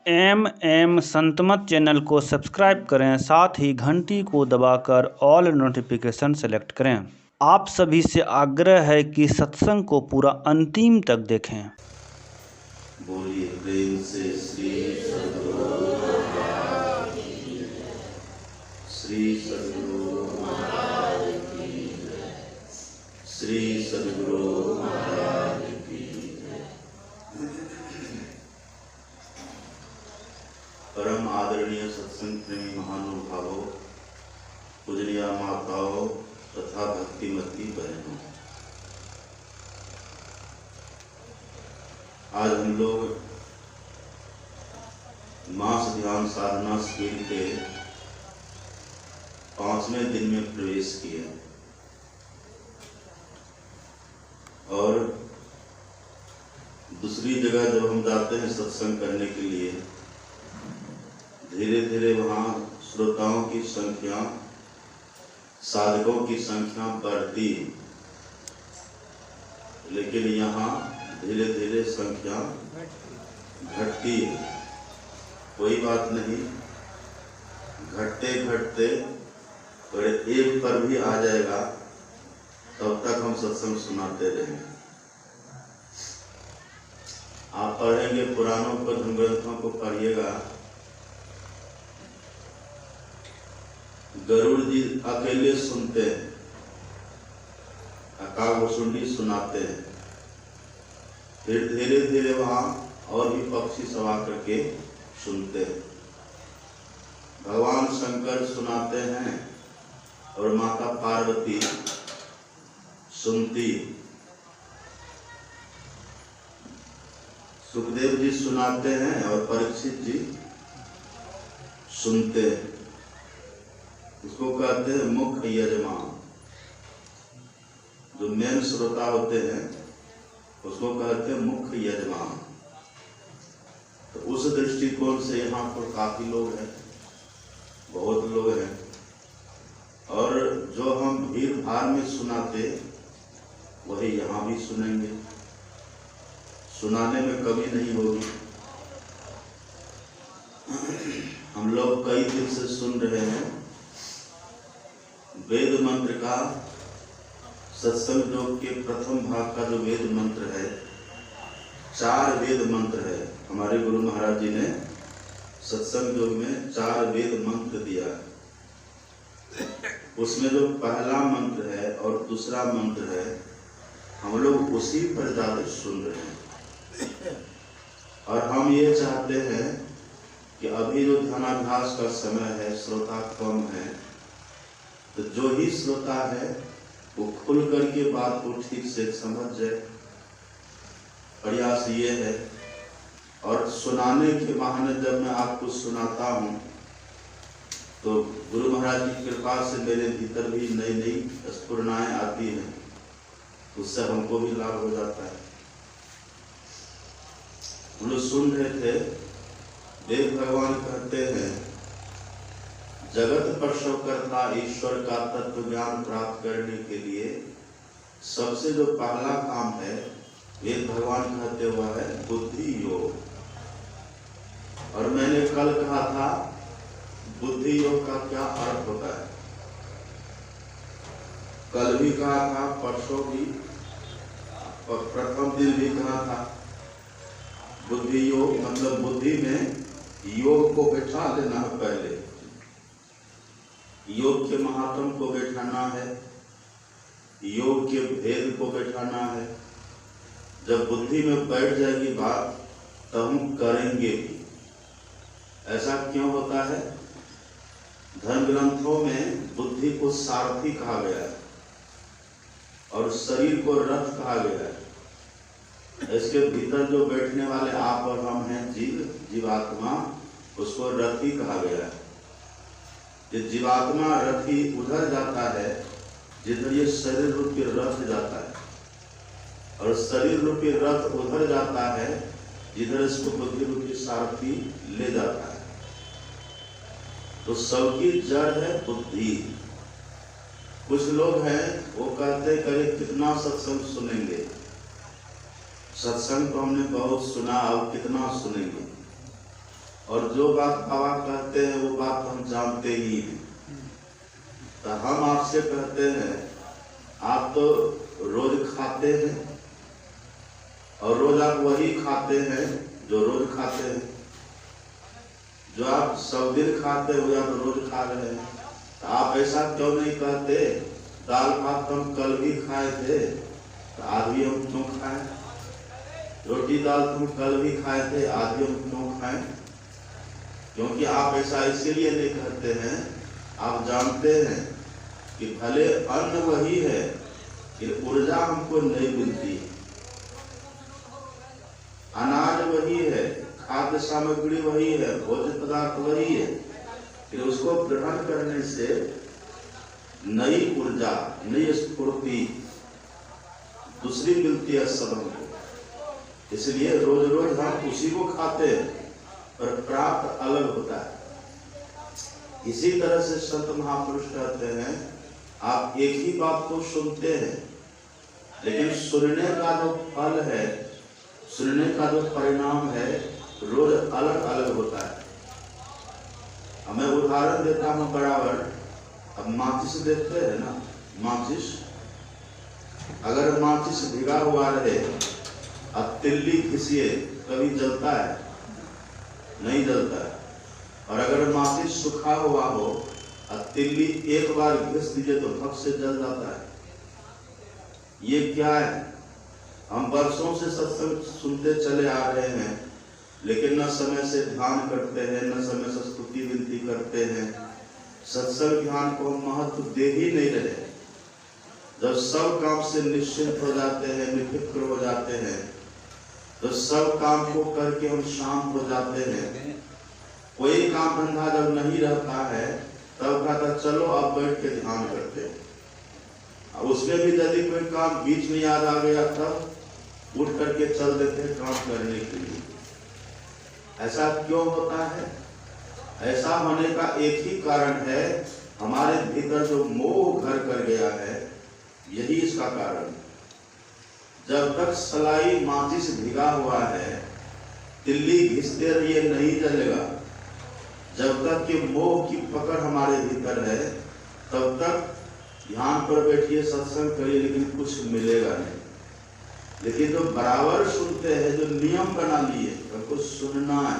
MM Santmat channel को subscribe करें, साथ ही घंटी को दबाकर ऑल नोटिफिकेशन सेलेक्ट करें। आप सभी से आग्रह है कि सत्संग को पूरा अंतिम तक देखें। बोलिए प्रेम से श्री सद्गुरु महाराज की जय। श्री सद्गुरु महाराज की जय। श्री सद्गुरु महाराज की जय। परम आदरणीय सत्संग प्रेमी महानुभावों, पूजनीय माताओं तथा भक्तिमती बहनों, आज हम लोग मास ध्यान साधना स्कीम के 5वें दिन में प्रवेश किया और दूसरी जगह जब हम जाते हैं सत्संग करने के लिए, धीरे धीरे वहाँ श्रोताओं की संख्या, साधकों की संख्या बढ़ती, लेकिन यहाँ धीरे धीरे संख्या घटती है। कोई बात नहीं, घटते घटते अगर एक पर भी आ जाएगा तब तक हम सत्संग सुनाते रहेंगे। आप पढ़ेंगे पुराणों को, धर्म ग्रंथों को पढ़िएगा। गरुड़ जी अकेले सुनते हैं, आकाशवाणी सुनाते हैं, फिर धीरे धीरे वहाँ और भी पक्षी सवा करके सुनते हैं। भगवान शंकर सुनाते हैं और माता पार्वती सुनती। सुखदेव जी सुनाते हैं और परीक्षित जी सुनते हैं। उसको कहते हैं मुख्य यजमान। जो मेन श्रोता होते हैं उसको कहते हैं मुख्य यजमान। तो उस दृष्टिकोण से यहाँ पर काफी लोग हैं, बहुत लोग हैं, और जो हम भीड़ भाड़ में सुनाते वही यहाँ भी सुनेंगे। सुनाने में कमी नहीं होगी। हम लोग कई दिन से सुन रहे हैं वेद मंत्र का। सत्संग योग के प्रथम भाग का जो वेद मंत्र है, 4 वेद मंत्र है। हमारे गुरु महाराज जी ने सत्संग योग में 4 वेद मंत्र दिया है। उसमें जो पहला मंत्र है और दूसरा मंत्र है, हम लोग उसी पर ज्यादा सुन रहे हैं। और हम ये चाहते हैं कि अभी जो ध्यानाभ्यास का समय है, श्रोता कम है, तो जो ही श्रोता है वो खुल करके बात को ठीक से समझ जाए। प्रयास ये है। और सुनाने के बहाने जब मैं आपको सुनाता हूँ तो गुरु महाराज की कृपा से मेरे भीतर भी नई नई स्फुरनाएं आती हैं, उससे हमको भी लाभ हो जाता है। हम लोग सुन रहे थे, देव भगवान कहते हैं जगत प्रसव करता ईश्वर का तत्व ज्ञान प्राप्त करने के लिए सबसे जो पहला काम है, वेद भगवान कहते हुआ है बुद्धि योग। और मैंने कल कहा था बुद्धि योग का क्या अर्थ होता है। कल भी कहा था, परसों भी, और प्रथम दिन भी कहा था। बुद्धि योग मतलब बुद्धि में योग को बैठा लेना है। पहले योग के महात्म को बैठाना है, योग के भेद को बैठाना है। जब बुद्धि में बैठ जाएगी बात तब हम करेंगे भी। ऐसा क्यों होता है? धर्म ग्रंथों में बुद्धि को सारथी कहा गया है और शरीर को रथ कहा गया है। इसके भीतर जो बैठने वाले आप और हम हैं, जीवात्मा, उसको रथी कहा गया है। ये जीवात्मा रथी उधर जाता है जिधर ये शरीर रूपी रथ जाता है, और शरीर रूपी रथ उधर जाता है जिधर इसको बुद्धि रूपी सारथी ले जाता है। तो सबकी जड़ है बुद्धि। कुछ लोग हैं वो कहते करे कितना सत्संग सुनेंगे, सत्संग तो हमने बहुत सुना, अब कितना सुनेंगे। और जो बात बाबा कहते हैं वो बात हम जानते ही हैं। तो हम आपसे कहते हैं, आप तो रोज खाते हैं और रोज आप वही खाते हैं जो रोज खाते हैं। जो आप सब दिन खाते हो या तो रोज खा रहे हैं। तो आप ऐसा क्यों नहीं कहते, दाल भात हम कल भी खाए थे तो आज भी हम क्यों खाएं? रोटी दाल तुम कल भी खाए थे, आज भी हम क्यों खाएं? क्योंकि आप ऐसा इसीलिए नहीं कहते हैं, आप जानते हैं कि भले अन्न वही है कि ऊर्जा हमको नहीं मिलती है, अनाज वही है, खाद्य सामग्री वही है, भोज्य पदार्थ वही है, फिर उसको ग्रहण करने से नई ऊर्जा, नई स्फूर्ति दूसरी मिलती है सब हमको। इसलिए रोज रोज हम उसी को खाते हैं पर प्राप्त अलग होता है। इसी तरह से संत महापुरुष कहते हैं, आप एक ही बात को सुनते हैं लेकिन सुनने का जो फल है, सुनने का जो परिणाम है, रोज अलग अलग होता है। मैं उदाहरण देता हूँ बराबर। अब माचिस देखते हैं ना, माचिस, अगर माचिस भिगा हुआ रहे अब तिल्ली घिसिए कभी जलता है? नहीं जलता है। और अगर माचिस सूखा हुआ हो और तिल्ली एक बार घिस दीजिए तो फट से जल जाता है। ये क्या है? हम वर्षों से सत्संग सुनते चले आ रहे हैं लेकिन न समय से ध्यान करते हैं, न समय से स्तुति विनती करते हैं। सत्संग ध्यान को महत्व दे ही नहीं रहे। जब सब काम से निश्चिंत हो जाते हैं, निफिक्र हो जाते हैं, तो सब काम को करके हम शांत हो जाते हैं। कोई काम धंधा जब नहीं रहता है तब कहता चलो अब बैठ के ध्यान करते हैं। अब उसमें भी यदि कोई काम बीच में याद आ गया तब उठ करके चल देते हैं काम करने के लिए। ऐसा क्यों होता है? ऐसा होने का एक ही कारण है, हमारे भीतर जो मोह घर कर गया है, यही इसका कारण है। जब तक सलाई माचिस भिगा हुआ है, तिल्ली घिसते रहिए नहीं जलेगा। जब तक कि मोह की पकड़ हमारे भीतर है तब तक ध्यान पर बैठिए, सत्संग करिए, लेकिन कुछ मिलेगा नहीं। लेकिन जो बराबर सुनते हैं, जो नियम बना लिए कुछ सुनना है,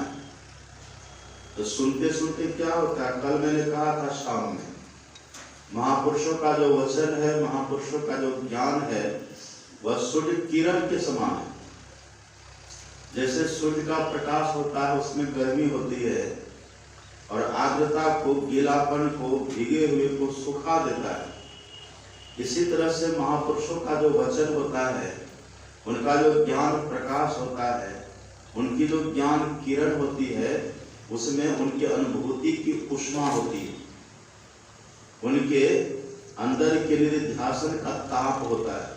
तो सुनते सुनते क्या होता है? कल मैंने कहा था शाम में, महापुरुषों का जो वचन है, महापुरुषों का जो ज्ञान है, वह सूर्य किरण के समान है। जैसे सूर्य का प्रकाश होता है, उसमें गर्मी होती है और आर्द्रता को, गीलापन को, भीगे हुए को सुखा देता है। इसी तरह से महापुरुषों का जो वचन होता है, उनका जो ज्ञान प्रकाश होता है, उनकी जो ज्ञान किरण होती है, उसमें उनके अनुभूति की उष्मा होती है, उनके अंदर के निधिध्यासन का ताप होता है,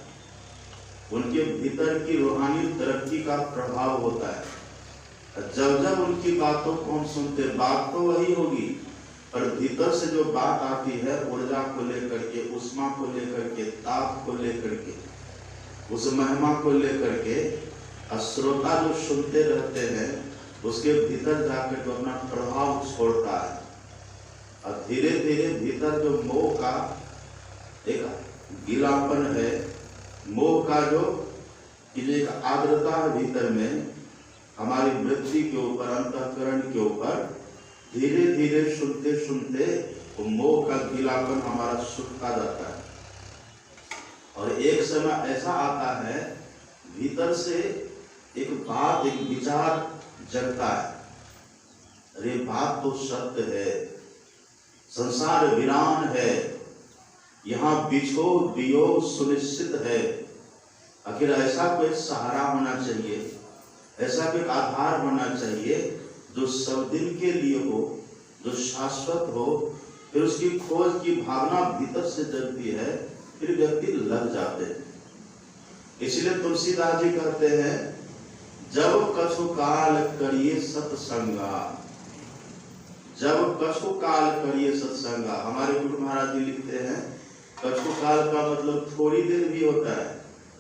उनके भीतर की रूहानी तरक्की का प्रभाव होता है। जब जब उनकी बातों को हम सुनते, बात तो वही होगी पर भीतर से जो बात आती है, ऊर्जा को लेकर के, उष्मा को लेकर के, ताप को लेकर के, उस महिमा को लेकर के, श्रोता जो सुनते रहते हैं उसके भीतर जाकर जो अपना प्रभाव छोड़ता है। और धीरे धीरे भीतर जो मोह का एक गीलापन है, मोह का जो एक आर्द्रता है भीतर में, हमारी वृत्ति के ऊपर, अंतःकरण के ऊपर धीरे धीरे सुनते सुनते वो मोह का गीलापन हमारा सूखता जाता है। और एक समय ऐसा आता है, भीतर से एक बात, एक विचार जगता है, अरे बात तो सत्य है, संसार वीरान है, यहाँ बिछोह वियोग सुनिश्चित है। आखिर ऐसा कोई सहारा होना चाहिए, ऐसा कोई आधार होना चाहिए जो सब दिन के लिए हो, जो शाश्वत हो। फिर उसकी खोज की भावना भीतर से जगती है, फिर व्यक्ति लग जाते हैं। इसलिए तुलसीदास जी कहते हैं, जब कछु काल करिए सत्संगा, जब कछु काल करिए सत्संगा। हमारे गुरु महाराज जी लिखते हैं, कछु काल का मतलब थोड़ी देर भी होता है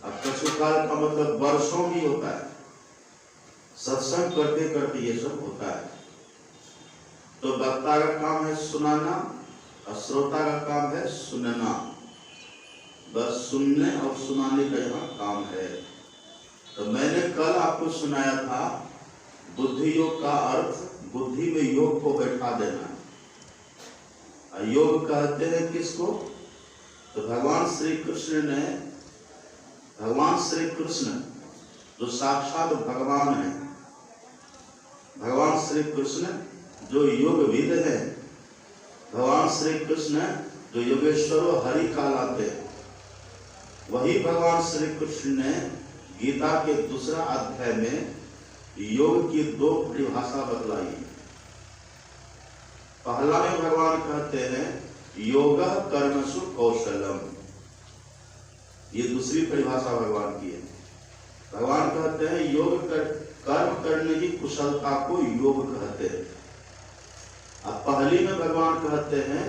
और कछु काल का मतलब वर्षों भी होता है। सत्संग करते करते ये सब होता है। तो वक्ता का काम है सुनाना और श्रोता का काम है सुनना। बस सुनने और सुनाने का यहाँ काम है। तो मैंने कल आपको सुनाया था बुद्धि योग का अर्थ बुद्धि में योग को बैठा देना है। योग कहते हैं किसको? तो भगवान श्री कृष्ण जो साक्षात भगवान है, भगवान श्री कृष्ण जो योगविद है, भगवान श्री कृष्ण जो योगेश्वर हरि कहलाते हैं, वही भगवान श्री कृष्ण ने गीता के दूसरा अध्याय में योग की दो परिभाषा बतलाई। पहला में भगवान कहते हैं योग कर्मसु कौशलम, ये दूसरी परिभाषा भगवान की है। भगवान कहते हैं योग कर्म करने की कुशलता को योग कहते हैं। अब पहली में भगवान कहते हैं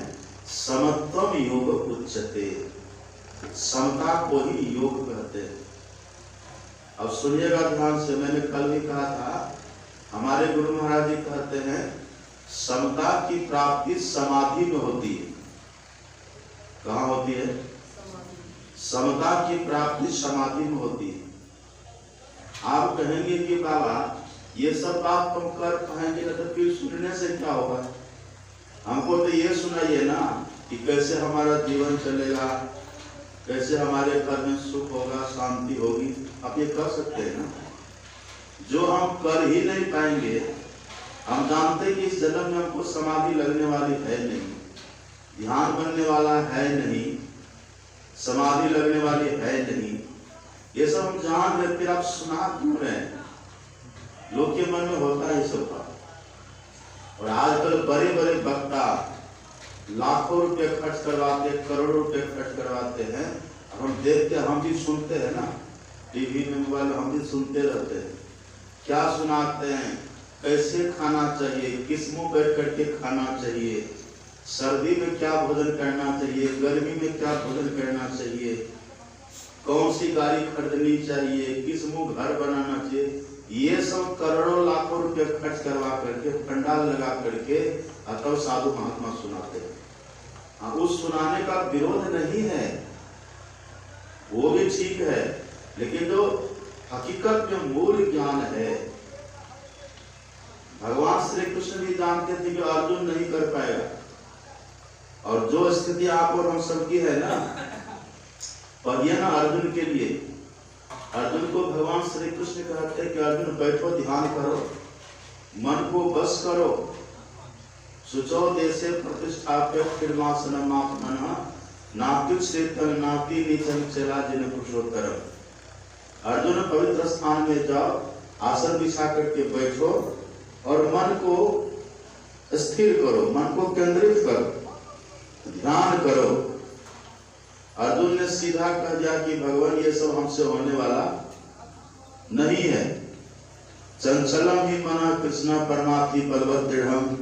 समत्वम योग उच्चते, समता को ही योग कहते हैं। अब सुनिएगा ध्यान से, मैंने कल भी कहा था हमारे गुरु महाराज जी कहते हैं समता की प्राप्ति समाधि में होती है। कहाँ होती है? समता की प्राप्ति समाधि में होती है। आप कहेंगे कि बाबा ये सब बात तुम कर पाएंगे ना, तो फिर सुनने से क्या होगा? हमको तो ये सुनाइए ना कि कैसे हमारा जीवन चलेगा, कैसे हमारे घर में सुख होगा, शांति होगी। आप ये कर सकते हैं ना? जो हम कर ही नहीं पाएंगे, हम जानते हैं कि इस जन्म में हमको समाधि लगने वाली है नहीं, ध्यान बनने वाला है नहीं, समाधि लगने वाली है नहीं, ये सब हम जान रहे, फिर आप सुना क्यों रहे? लोग के मन में होता है सब का। और आजकल बड़े बड़े वक्ता लाखों रुपए खर्च करवाते, करोड़ों रुपए खर्च करवाते हैं। हम देखते, हम भी सुनते हैं ना, टीवी में, मोबाइल में हम भी सुनते रहते हैं। क्या सुनाते हैं? कैसे खाना चाहिए, किस मुंह बैठ करके खाना चाहिए, सर्दी में क्या भोजन करना चाहिए, गर्मी में क्या भोजन करना चाहिए, कौन सी गाड़ी खरीदनी चाहिए, किस मुंह घर बनाना चाहिए। ये सब करोड़ों लाखों रुपए खर्च करवा करके, पंडाल लगा करके अथवा साधु महात्मा सुनाते हैं। हाँ, उस सुनाने का विरोध नहीं है, वो भी ठीक है, लेकिन जो हकीकत में मूल ज्ञान है, भगवान श्री कृष्ण भी जानते थे कि अर्जुन नहीं कर पाएगा। और जो स्थिति आप और हम सबकी है ना, और ये ना अर्जुन के लिए, अर्जुन को भगवान श्री कृष्ण कहते हैं कि अर्जुन बैठो, ध्यान करो, मन को बस करो, सुचो देशे प्रतिष्ठाप्य फिर्मासनमात्मनः नात्युत श्रेष्ठं नाति नीचं चला जिन पुरुषोत्तरम। अर्जुन पवित्र स्थान में जाओ, आसन बिछा करके बैठो और मन को स्थिर करो, मन को केंद्रित करो, ध्यान करो। अर्जुन ने सीधा कह दिया कि भगवान ये सब हमसे होने वाला नहीं है। चंचलम ही मना कृष्ण परमार्थी पर्वत दृढ़म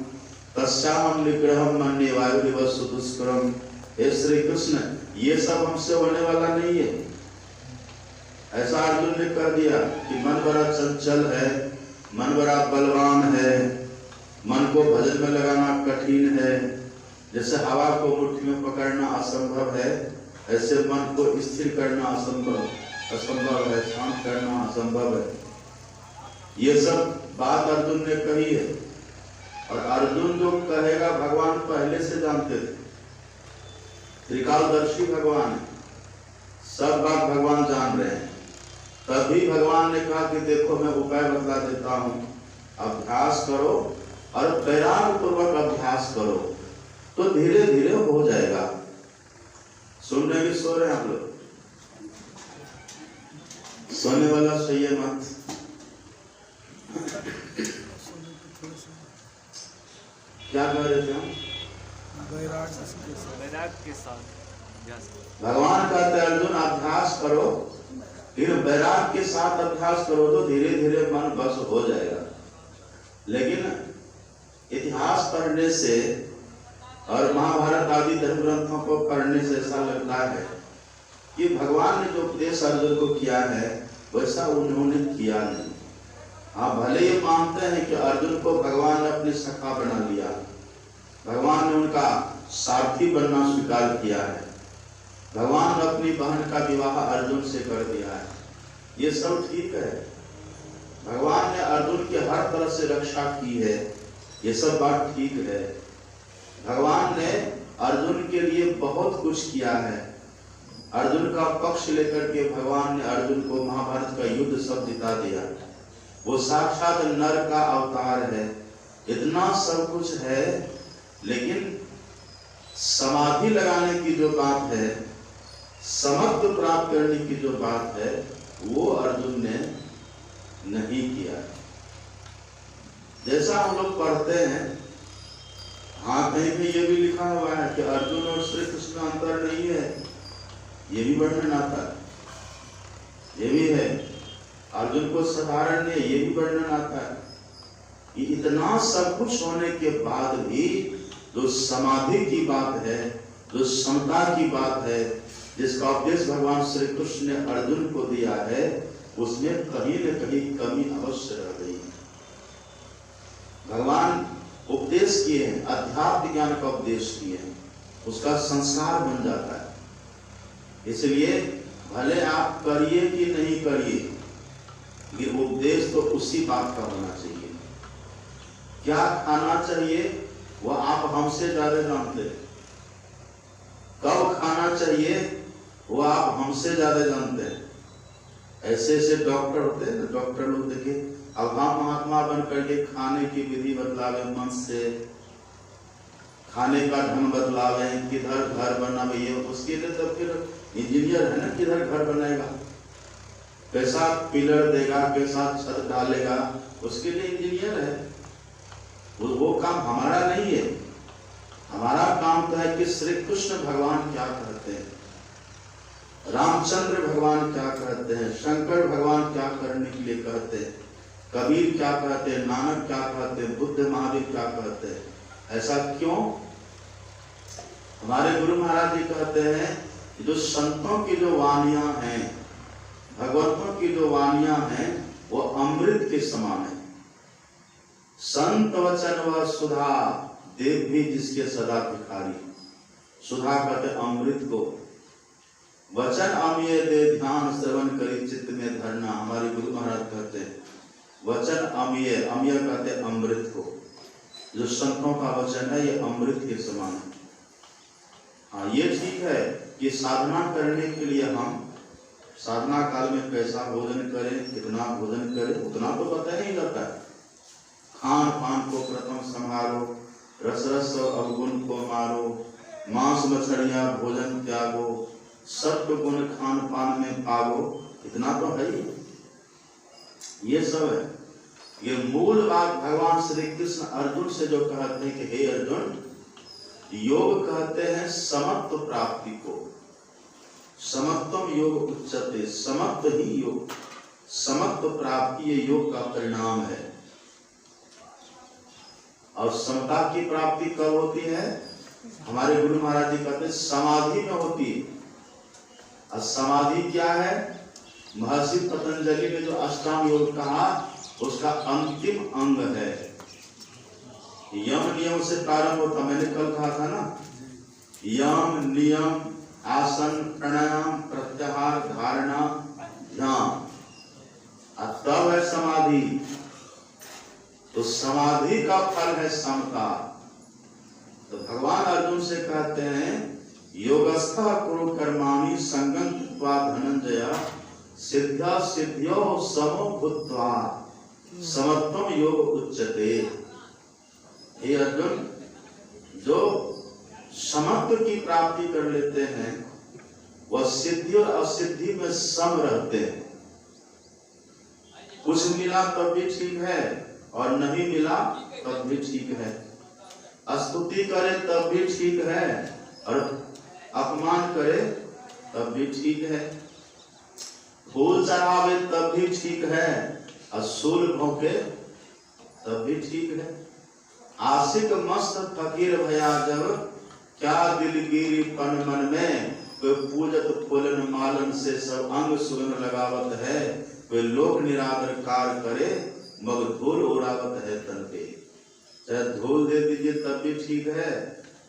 तस्याहम निग्रहम मन्ये वायुरिव सुदुष्करम। हे श्री कृष्ण, ये सब हमसे होने वाला नहीं है। ऐसा अर्जुन ने कह दिया कि मन बड़ा चंचल है, मन बड़ा बलवान है, मन को भजन में लगाना कठिन है। जैसे हवा को मुट्ठी में पकड़ना असंभव है, ऐसे मन को स्थिर करना असंभव है, शांत करना असंभव है। ये सब बात अर्जुन ने कही है। और अर्जुन जो कहेगा भगवान पहले से जानते थे, त्रिकालदर्शी भगवान है, सब बात भगवान जान रहे हैं। तभी भगवान ने कहा कि देखो मैं उपाय बतला देता हूं, अभ्यास करो और वैराग्य पूर्वक अभ्यास करो तो धीरे धीरे हो जाएगा। सुनने भी सो रहे हैं आप लोग? सोने वाला सोइए मत। क्या कह रहे थे हम? वैराग्य के साथ भगवान कहते हैं अर्जुन अभ्यास करो, फिर वैराग्य के साथ अभ्यास करो तो धीरे धीरे मन बस हो जाएगा। लेकिन इतिहास पढ़ने से और महाभारत आदि धर्म ग्रंथों को पढ़ने से ऐसा लगता है कि भगवान ने जो उपदेश अर्जुन को किया है वैसा उन्होंने किया नहीं। हाँ, भले ये मानते हैं कि अर्जुन को भगवान ने अपनी सखा बना लिया, भगवान ने उनका सारथी बनना स्वीकार किया है। भगवान ने अपनी बहन का विवाह अर्जुन से कर दिया है। ये सब ठीक है। भगवान ने अर्जुन की हर तरह से रक्षा की है, ये सब बात ठीक है। भगवान ने अर्जुन के लिए बहुत कुछ किया है। अर्जुन का पक्ष लेकर के भगवान ने अर्जुन को महाभारत का युद्ध सब जिता दिया। वो साक्षात नर का अवतार है। इतना सब कुछ है, लेकिन समाधि लगाने की जो बात है, समत्व प्राप्त करने की जो बात है, वो अर्जुन ने नहीं किया। जैसा हम लोग पढ़ते हैं, हाँ कहीं पे ये भी लिखा हुआ है कि अर्जुन और श्री कृष्ण में अंतर नहीं है, ये भी वर्णन आता है। ये भी है, अर्जुन को साधारण नहीं, ये भी वर्णन आता है कि इतना सब कुछ होने के बाद भी जो समाधि की बात है, जो समता की बात है, जिसका उपदेश भगवान श्री कृष्ण ने अर्जुन को दिया है, उसमें कहीं न कहीं कमी अवश्य रह गई। भगवान उपदेश किए हैं, अध्यात्म ज्ञान का उपदेश किए हैं, उसका संस्कार बन जाता है। इसलिए भले आप करिए कि नहीं करिए, ये उपदेश तो उसी बात का होना चाहिए। क्या खाना चाहिए वो आप हमसे ज्यादा जानते हैं, कब खाना चाहिए वो आप हमसे ज्यादा जानते हैं। ऐसे ऐसे डॉक्टर होते हैं ना, डॉक्टर लोग देखिए, अब हम महात्मा बन करके खाने की विधि बदलावे, मन से खाने का ढंग बदलावे, किधर घर बनावे, ये उसके लिए तो फिर इंजीनियर है ना, किधर घर बनाएगा, कैसा पिलर देगा, कैसा छत डालेगा, उसके लिए इंजीनियर है। वो काम हमारा नहीं है। हमारा काम तो है कि श्री कृष्ण भगवान क्या कहते हैं, रामचंद्र भगवान क्या कहते हैं, शंकर भगवान क्या करने के लिए कहते हैं, कबीर क्या कहते हैं, नानक क्या कहते हैं, बुद्ध महावीर क्या कहते हैं। ऐसा क्यों? हमारे गुरु महाराज जी कहते हैं कि जो संतों की जो वाणियां हैं, भगवतों की जो वाणियां हैं, वो अमृत के समान है। संत वचन व सुधा, देव भी जिसके सदा भिखारी। सुधा कहते अमृत को, वचन अमीय दे ध्यान श्रवण करी चित्त में धरना। हमारे गुरु महाराज कहते हैं वचन अमीय, अमीय कहते अमृत को। जो संतों का वचन है ये अमृत के समान है। हाँ ये ठीक है कि साधना करने के लिए हम साधना काल में कैसा भोजन करें, कितना भोजन करें, उतना तो पता नहीं लगता है। खान पान को प्रथम संभालो, रस रस अवगुण को मारो, मांस मछलियां भोजन त्यागो, सत्व गुण खान पान में पागो, इतना तो है ही। ये सब है। ये मूल बात भगवान श्री कृष्ण अर्जुन से जो कहते हैं कि हे अर्जुन, योग कहते हैं समत्व प्राप्ति को। समत्वम योग उच्यते, समत्व ही योग, समत्व प्राप्ति ये योग का परिणाम है। और समता की प्राप्ति कब होती है? हमारे गुरु महाराज जी कहते हैं समाधि में होती है। और समाधि क्या है? महर्षि पतंजलि ने जो अष्टांग योग कहा, उसका अंतिम अंग है। यम नियम से प्रारंभ होता, मैंने कल कहा था ना, यम नियम आसन प्राणायाम प्रत्याहार धारणा ध्यान, तब है समाधि। तो समाधि का फल है समता। तो भगवान अर्जुन से कहते हैं योगस्था कुरु कर्माणि संगं कृत्वा धनंजय सिद्धा सिद्ध्यो समो भूत्वा समत्वम योग उच्यते। हे अर्जुन, जो समत्व की प्राप्ति कर लेते हैं वह सिद्धि और असिद्धि में सम रहते हैं। कुछ मिला तब भी ठीक है और नहीं मिला तब भी ठीक है। स्तुति करे तब भी ठीक है और अपमान करे तब भी ठीक है। फूल चढ़ावे तब भी ठीक है और सूल भोंके तब भी ठीक है। आशिक मस्त फकीर भया जब, क्या दिलगिरी पन मन में, कोई पूजत फूलन मालन से सब अंग सुगंध लगावत है, कोई लोक निरादर कार करे मग धूल उड़ावत है तन पे। चाहे धूल दे दीजिए तब भी ठीक है,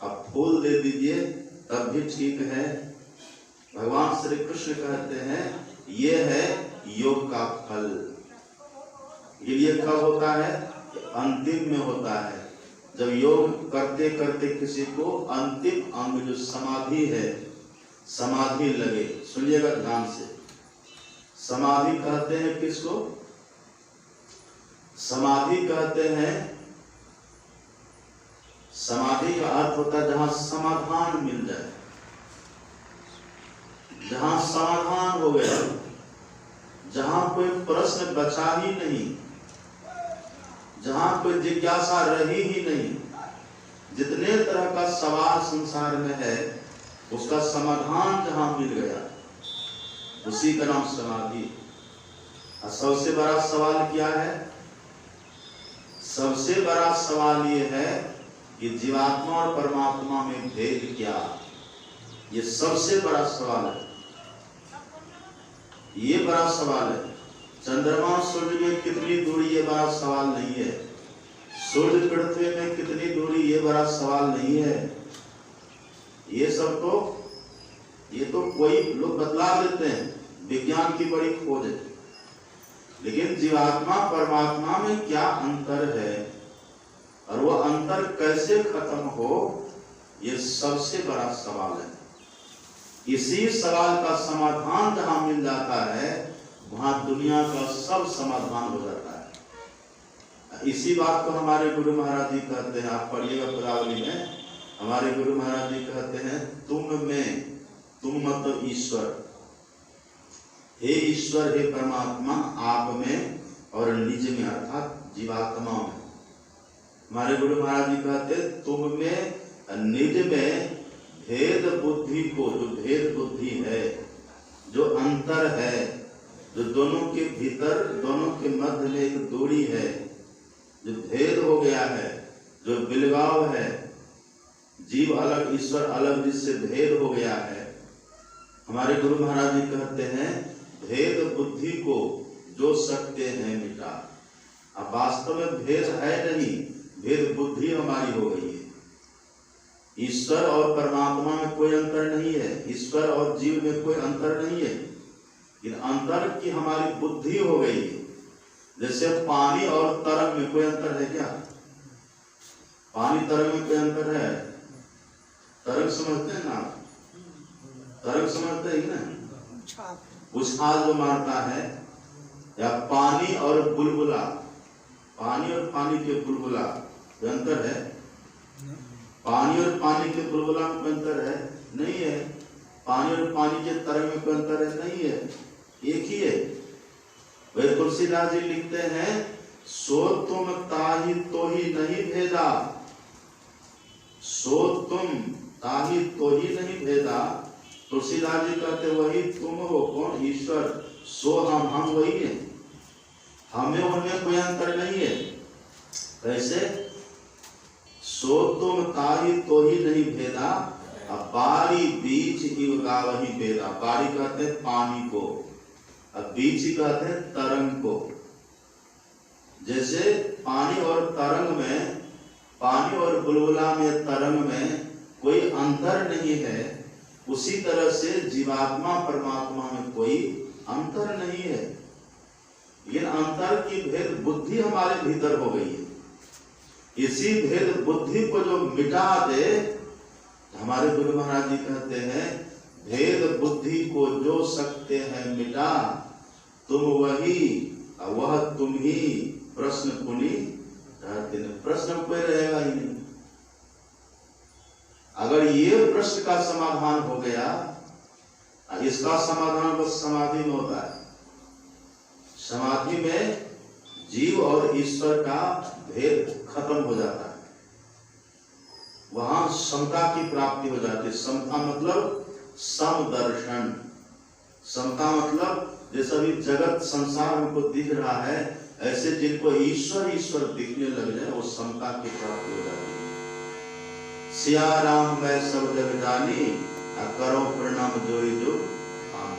अब फूल दे दीजिए तब भी ठीक है। भगवान श्री कृष्ण कहते हैं ये है योग का फल। ये कब होता है? अंतिम में होता है, जब योग करते करते किसी को अंतिम अंग जो समाधि है, समाधि लगे। सुनिएगा ध्यान से, समाधि कहते हैं किसको? समाधि कहते हैं, समाधि का अर्थ होता है जहां समाधान मिल जाए, जहां समाधान हो गया, जहां कोई प्रश्न बचा ही नहीं, जहां कोई जिज्ञासा रही ही नहीं, जितने तरह का सवाल संसार में है उसका समाधान जहां मिल गया, उसी का नाम समाधि। और सबसे बड़ा सवाल क्या है? सबसे बड़ा सवाल ये है कि जीवात्मा और परमात्मा में भेद क्या? ये सबसे बड़ा सवाल है, ये बड़ा सवाल है। चंद्रमा सूर्य में कितनी दूरी, ये बड़ा सवाल नहीं है। सूर्य पृथ्वी में कितनी दूरी, ये बड़ा सवाल नहीं है। ये सब तो, ये तो कोई लोग बतला देते हैं, विज्ञान की बड़ी खोज है। लेकिन जीवात्मा परमात्मा में क्या अंतर है और वो अंतर कैसे खत्म हो, ये सबसे बड़ा सवाल है। इसी सवाल का समाधान जहां मिल जाता है वहां दुनिया का सब समाधान हो जाता है। इसी बात को हमारे गुरु महाराज जी कहते हैं, आप पढ़िएगा पदावली में, हमारे गुरु महाराज जी कहते हैं तुम में, तुम मतलब ईश्वर, हे ईश्वर, हे परमात्मा, आप में और निज में अर्थात जीवात्मा में। हमारे गुरु महाराज जी कहते तुम में निज में भेद बुद्धि को, जो भेद बुद्धि है, जो अंतर है, जो दोनों के भीतर, दोनों के मध्य में एक दूरी है, जो भेद हो गया है, जो बिलगाव है, जीव अलग ईश्वर अलग, जिससे भेद हो गया है। हमारे गुरु महाराज जी कहते हैं भेद बुद्धि को जो सकते हैं मिटा। अब वास्तव में भेद है नहीं, भेद बुद्धि हमारी हो गई है। ईश्वर और परमात्मा में कोई अंतर नहीं है, ईश्वर और जीव में कोई अंतर नहीं है, इन अंतर की हमारी बुद्धि हो गई है। जैसे पानी और तरंग में कोई अंतर है क्या? पानी तरंग में कोई अंतर है? तरंग समझते हैं ना? तरंग समझते हैं ना? उछाल जो मारता है, या पानी और बुलबुला, पानी और पानी के बुलबुला कोई अंतर है? पानी और पानी के बुलबुला में कोई अंतर है? नहीं है। पानी और पानी के तरंग में कोई अंतर है? नहीं है, एक ही है। वही तुलसीदास जी लिखते हैं सो तुम ताहि तो ही नहीं भेदा, सो तुम ताहि तो ही नहीं भेदा। तुलसीदास जी कहते वही तुम हो, कौन? ईश्वर। सो हम वही है, हमें उनमें कोई अंतर नहीं है। कैसे? सो तुम ताहि तो ही नहीं भेदा, अब बारी बीच इव गावहि भेदा। बारी कहते हैं पानी को, अब बीच ही कहते हैं तरंग को। जैसे पानी और तरंग में, पानी और बुलबुला में, तरंग में कोई अंतर नहीं है, उसी तरह से जीवात्मा परमात्मा में कोई अंतर नहीं है। लेकिन अंतर की भेद बुद्धि हमारे भीतर हो गई है। इसी भेद बुद्धि को जो मिटा दे, हमारे गुरु महाराज जी कहते हैं भेद बुद्धि को जो सकते हैं मिटा, तुम वही वह तुम ही प्रश्न पुनि रहते नहीं। प्रश्न कोई रहेगा ही नहीं। अगर ये प्रश्न का समाधान हो गया, इसका समाधान बस समाधि में होता है। समाधि में जीव और ईश्वर का भेद खत्म हो जाता है, वहां समता की प्राप्ति हो जाती है। समता मतलब समदर्शन। समता मतलब जैसे अभी जगत संसार हमको दिख रहा है, ऐसे जिनको ईश्वर ईश्वर दिखने लग जाए वो समता की प्राप्ति हो जाती है। सिया राम मैं सब जग जानी, करो प्रणाम जोरी जो आन।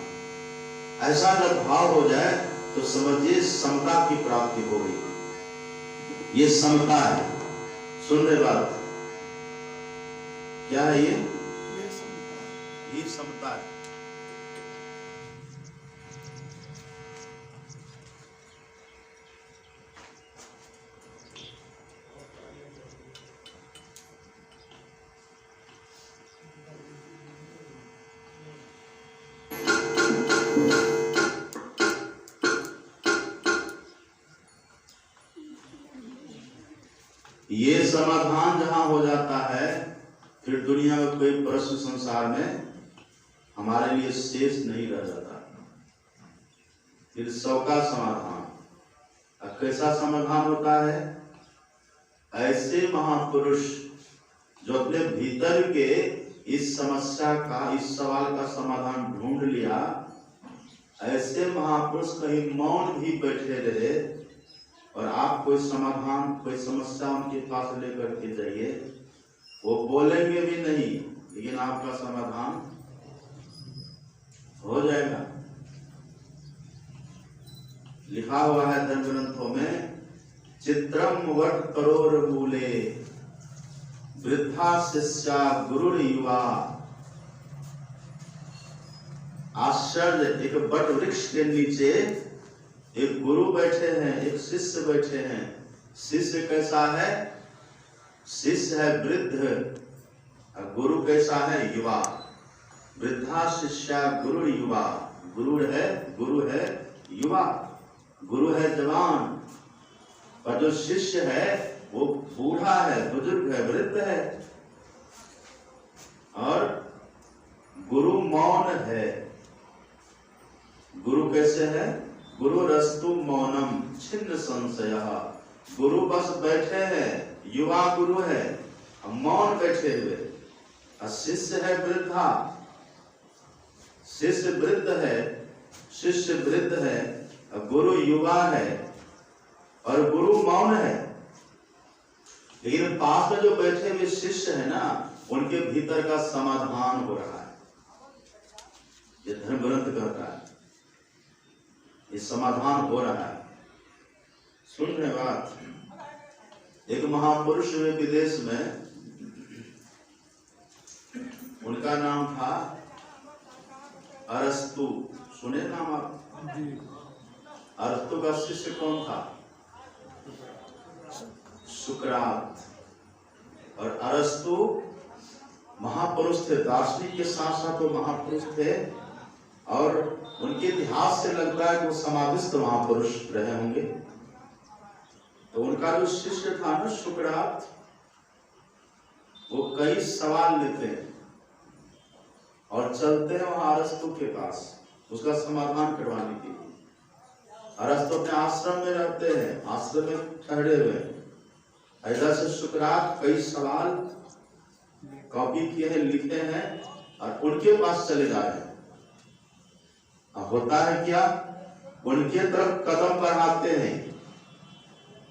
ऐसा जब भाव हो जाए तो समझिए समता की प्राप्ति हो गई। ये समता है। सुन रहे बात? क्या है ये समता है। ये समाधान जहां हो जाता है, फिर दुनिया में कोई प्रश्न संसार में हमारे लिए शेष नहीं रह जाता। फिर सबका समाधान। अब कैसा समाधान होता है? ऐसे महापुरुष जो अपने भीतर के इस समस्या का, इस सवाल का समाधान ढूंढ लिया, ऐसे महापुरुष कहीं मौन भी बैठे रहे और आप कोई समाधान, कोई समस्या उनके पास लेकर के जाइए, वो बोलेंगे भी नहीं, लेकिन आपका समाधान हो जाएगा। लिखा हुआ है धर्म ग्रंथों में, चित्रम वट करोड़ मूले वृद्धा शिष्या गुरु युवा। आश्चर्य, एक वट वृक्ष के नीचे एक गुरु बैठे हैं, एक शिष्य बैठे हैं। शिष्य कैसा है? शिष्य है वृद्ध, गुरु कैसा है? युवा। वृद्धा शिष्या गुरु युवा। गुरु है युवा, गुरु है जवान, और जो शिष्य है वो बूढ़ा है, बुजुर्ग है, वृद्ध है। और गुरु मौन है। गुरु कैसे है? गुरु रस्तु मौनम छिन्न संशयः। गुरु बस बैठे हैं, युवा गुरु है, मौन बैठे हुए। और शिष्य है वृद्धा, शिष्य वृद्ध है, शिष्य वृद्ध है, गुरु युवा है और गुरु मौन है। लेकिन पास में जो बैठे हुए शिष्य है ना, उनके भीतर का समाधान हो रहा है। ये धर्म ग्रंथ कहता है, ये समाधान हो रहा है। सुन रहे बात? एक महापुरुष हुए विदेश में, उनका नाम था अरस्तु। सुने नाम आप? अरस्तु का शिष्य कौन था? सुकरात। और अरस्तु महापुरुष थे, दार्शनिक के साथ साथ वो महापुरुष थे। और उनके इतिहास से लगता है कि वो समाधिस्थ महापुरुष रहे होंगे। तो उनका जो शिष्य था ना सुकरात, वो कई सवाल लेते हैं और चलते हैं वहां अरस्तु के पास उसका समाधान करवाने के लिए। अरस्तु अपने आश्रम में रहते हैं, आश्रम में ठहरे हुए। ऐसा से सुकरात कई सवाल कॉपी किए हैं, लिखे हैं और उनके पास चले जा रहे हैं। अब होता है क्या, उनके तरफ कदम बढ़ाते हैं।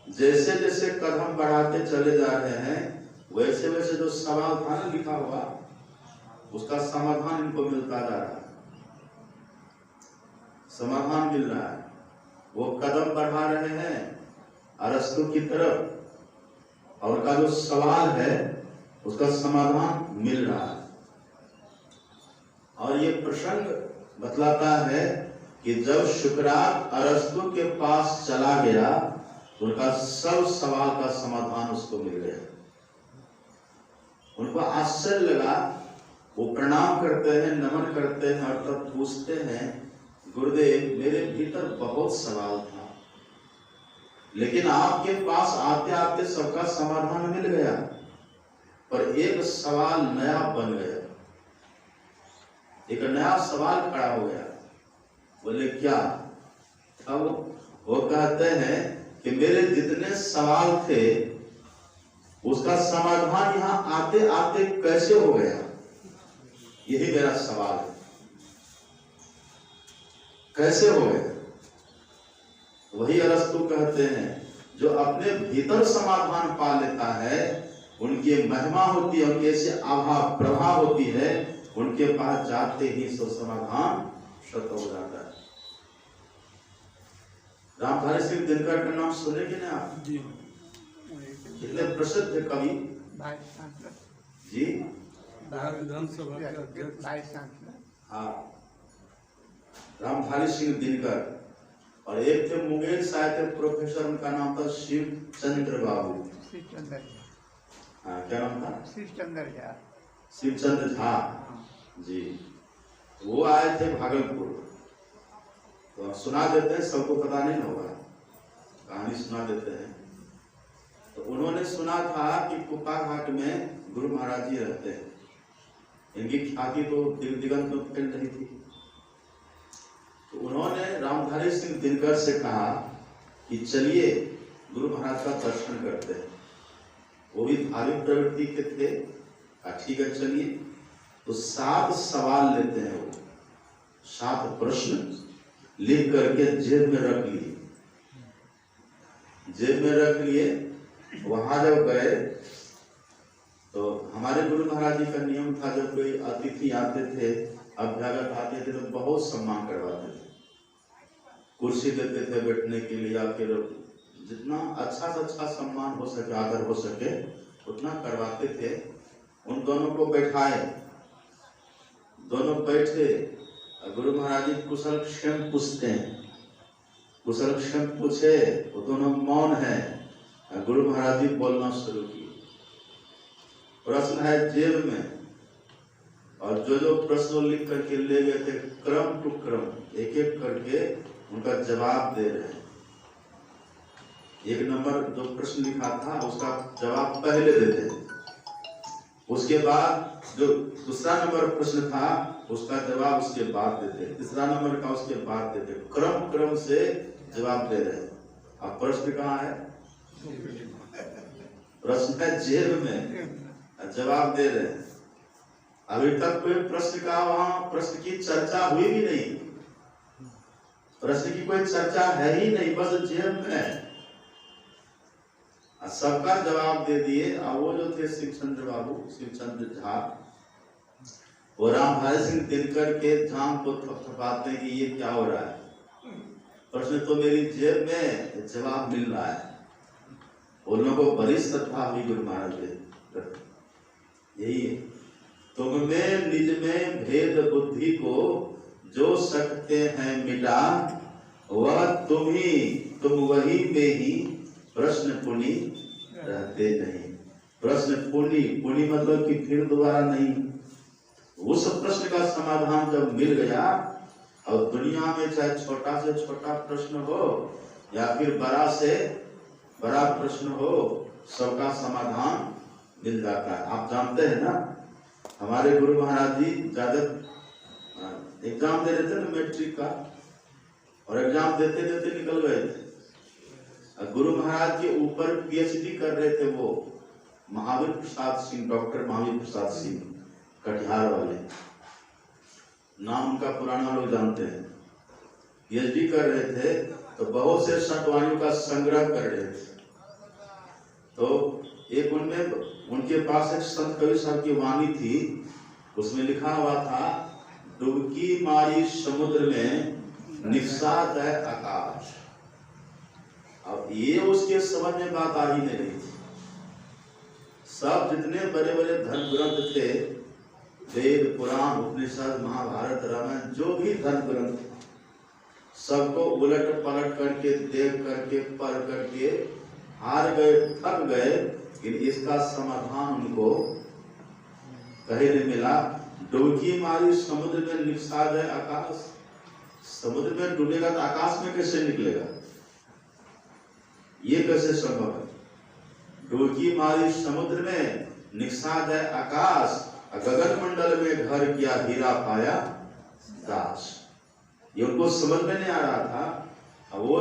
जैसे जैसे कदम बढ़ाते चले जा रहे हैं, वैसे वैसे जो सवाल था ना लिखा हुआ, उसका समाधान इनको मिलता जा रहा है। समाधान मिल रहा है। वो कदम बढ़ा रहे हैं अरस्तु की तरफ, और उनका जो सवाल है उसका समाधान मिल रहा है। और ये प्रसंग बतलाता है कि जब सुकरात अरस्तु के पास चला गया, उनका सब सवाल का समाधान उसको मिल गया। उनको आश्चर्य लगा। वो प्रणाम करते हैं, नमन करते हैं और तब पूछते हैं, गुरुदेव मेरे भीतर बहुत सवाल था, लेकिन आपके पास आते आते सबका समाधान मिल गया, पर एक सवाल नया बन गया, एक नया सवाल खड़ा हो गया। बोले क्या? अब वो कहते हैं कि मेरे जितने सवाल थे उसका समाधान यहाँ आते आते कैसे हो गया, यही मेरा सवाल है। कैसे हो गया? वही अरस्तु कहते हैं, जो अपने भीतर समाधान पा लेता है, उनकी महिमा होती है, उनकी ऐसी आभा प्रभा होती है, उनके पास जाते ही सब समाधान सत्य हो जाता है। रामधारी सिंह दिनकर का नाम सुने कि नहीं आप? कितने प्रसिद्ध कवि जी। विधानसभा के अध्यक्ष हाँ, रामधारी सिंह दिनकर। और एक थे मुंगेर साहित्य प्रोफेसर, उनका नाम था शिव चंद्र बाबू। हाँ, क्या नाम था? शिवचंद्र झा जी। वो आए थे भागलपुर। तो सुना देते हैं, सबको पता नहीं होगा, कहानी सुना देते हैं। तो उन्होंने सुना था कि कुप्पा घाट में गुरु महाराज जी रहते हैं। इनकी ख्याति तो दिगंत में फैल रही थी। तो उन्होंने रामधारी सिंह दिनकर से कहा कि चलिए गुरु महाराज का दर्शन करते हैं। वो भी धार्मिक प्रवृत्ति के थे। ठीक है चलिए। तो 7 सवाल लेते हैं वो, 7 प्रश्न लिख करके जेब में रख लिए। जेब में रख लिए। वहां जब गए तो हमारे गुरु महाराज जी का नियम था, जब कोई अतिथि आते थे, अभ्यागत आते थे, तो बहुत सम्मान करवाते थे। कुर्सी देते थे बैठने के लिए, या फिर जितना अच्छा से अच्छा सम्मान हो सके, आदर हो सके, उतना करवाते थे। उन दोनों को बैठाए, दोनों बैठे। गुरु महाराज जी कुशल क्षेम पूछते हैं। कुशल क्षेम पूछे, वो दोनों मौन है। गुरु महाराज जी बोलना शुरू किए। प्रश्न है जेब में, और जो जो प्रश्न लिख करके ले गए थे, क्रम टू क्रम एक एक करके उनका जवाब दे रहे हैं। 1 नंबर जो प्रश्न लिखा था उसका जवाब पहले देते हैं। उसके बाद जो दूसरा नंबर प्रश्न था उसका जवाब उसके बाद देते हैं। तीसरा नंबर का उसके बाद देते हैं। क्रम से जवाब दे रहे हैं। अब प्रश्न कहाँ है? प्रश्न है जेब में, जवाब दे रहे हैं। अभी तक कोई प्रश्न का वहां प्रश्न की चर्चा हुई भी नहीं। प्रश्न की कोई चर्चा है ही नहीं, बस जेब में सबका जवाब दे दिए। और वो जो थे शिवचंद्र बाबू, शिवचंद्र झा, वो रामधारी सिंह दिनकर के जाम को थपथपाते हैं कि ये क्या हो रहा है। प्रश्न तो मेरी जेब में, जवाब मिल रहा है। उन लोगों को बड़ी श्रद्धा हुई गुरु महाराज जी। यही है, तुम में निज में भेद बुद्धि को जो सकते हैं मिटा, वह तुम वही में ही प्रश्न पुनि रहते नहीं। प्रश्न पुनि मतलब कि फिर दोबारा नहीं। उस प्रश्न का समाधान जब मिल गया, और दुनिया में चाहे छोटा से छोटा प्रश्न हो या फिर बड़ा से बड़ा प्रश्न हो, सबका समाधान मिल जाता है। आप जानते हैं ना, हमारे गुरु महाराज जी ज्यादा एग्जाम दे रहे थे ना मैट्रिक का, और एग्जाम देते देते निकल गए थे। गुरु महाराज के ऊपर पीएचडी कर रहे थे वो महावीर प्रसाद सिंह, डॉक्टर महावीर प्रसाद सिंह, कटिहार वाले, नाम उनका पुराना लोग जानते हैं। पीएचडी कर रहे थे, तो बहुत से संतवाणियों का संग्रह कर रहे थे। तो एक उनमें उनके पास एक संत कबीर साहब की वाणी थी, उसमें लिखा हुआ था, डुबकी मारी समुद्र में निषाद है आकाश। अब ये उसके समझ में बात आ ही नहीं रही थी। सब जितने बड़े बड़े धर्म ग्रंथ थे, वेद पुराण उपनिषद महाभारत रामायण, जो भी धर्म ग्रंथ, सबको उलट पलट करके देख करके पढ़ करके हार गए, थक गए, कि इसका समाधान उनको कहीं नहीं मिला। डुबकी मारी समुद्र में निषाद है आकाश। समुद्र में डूबेगा तो आकाश में कैसे निकलेगा? ये कैसे संभव है? डुबकी मारी समुद्र में निषाद है आकाश, गगन मंडल में घर किया हीरा पाया दास। ये उनको समझ में नहीं आ रहा था। अब वो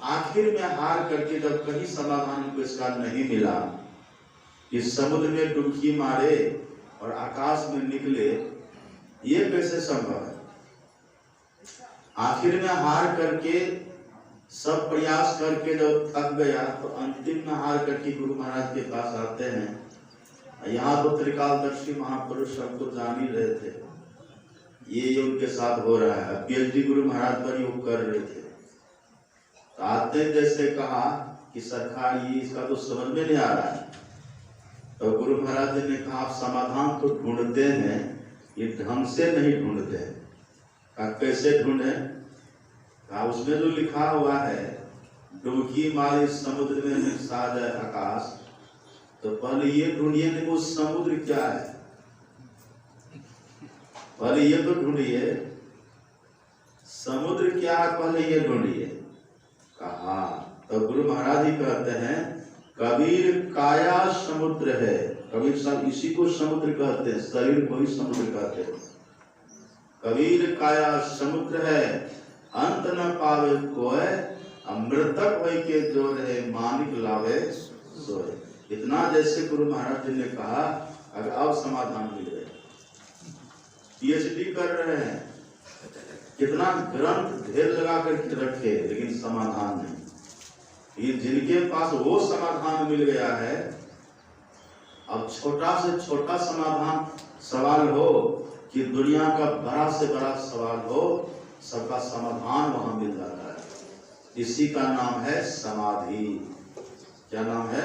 आखिर में हार करके जब कहीं समाधान उनको इसका नहीं मिला कि समुद्र में डुबकी मारे और आकाश में निकले, ये कैसे संभव है? आखिर में हार करके, सब प्रयास करके जब थक गया, तो अंतिम में हार करके गुरु महाराज के पास आते हैं। यहाँ तो त्रिकालदर्शी महापुरुष सबको जान ही रहे थे, ये उनके साथ हो रहा है। पीएचडी गुरु महाराज पर ही वो कर रहे थे। तो आते जैसे कहा कि सरकार ये इसका तो समझ में नहीं आ रहा है। तो गुरु महाराज जी ने कहा आप समाधान तो ढूंढते हैं, ये ढंग से नहीं ढूंढते। कहा कैसे ढूंढे? कहा उसमें जो लिखा हुआ है डुबकी मारे समुद्र में मिक्सा जाए आकाश, तो पहले ये ढूंढिए नहीं वो समुद्र क्या है, पहले ये तो ढूंढिए समुद्र क्या है, पहले ये ढूंढिए। कहा तो गुरु महाराज जी कहते हैं कबीर काया समुद्र है। कबीर साहब इसी को समुद्र कहते हैं, शरीर को ही समुद्र कहते हैं। कबीर काया समुद्र है, अंत न पावे कोय, अमृतक वही के जो रहे मानिक लावे सोए। इतना जैसे गुरु महाराज जी ने कहा, अगर अब समाधान मिल गए। पीएचडी कर रहे हैं, कितना ग्रंथ ढेर लगा कर रखे, लेकिन समाधान नहीं। ये जिनके पास वो समाधान मिल गया है, अब छोटा से छोटा समाधान सवाल हो कि दुनिया का बड़ा से बड़ा सवाल हो, सबका समाधान वहां मिल जाता है। इसी का नाम है समाधि। क्या नाम है?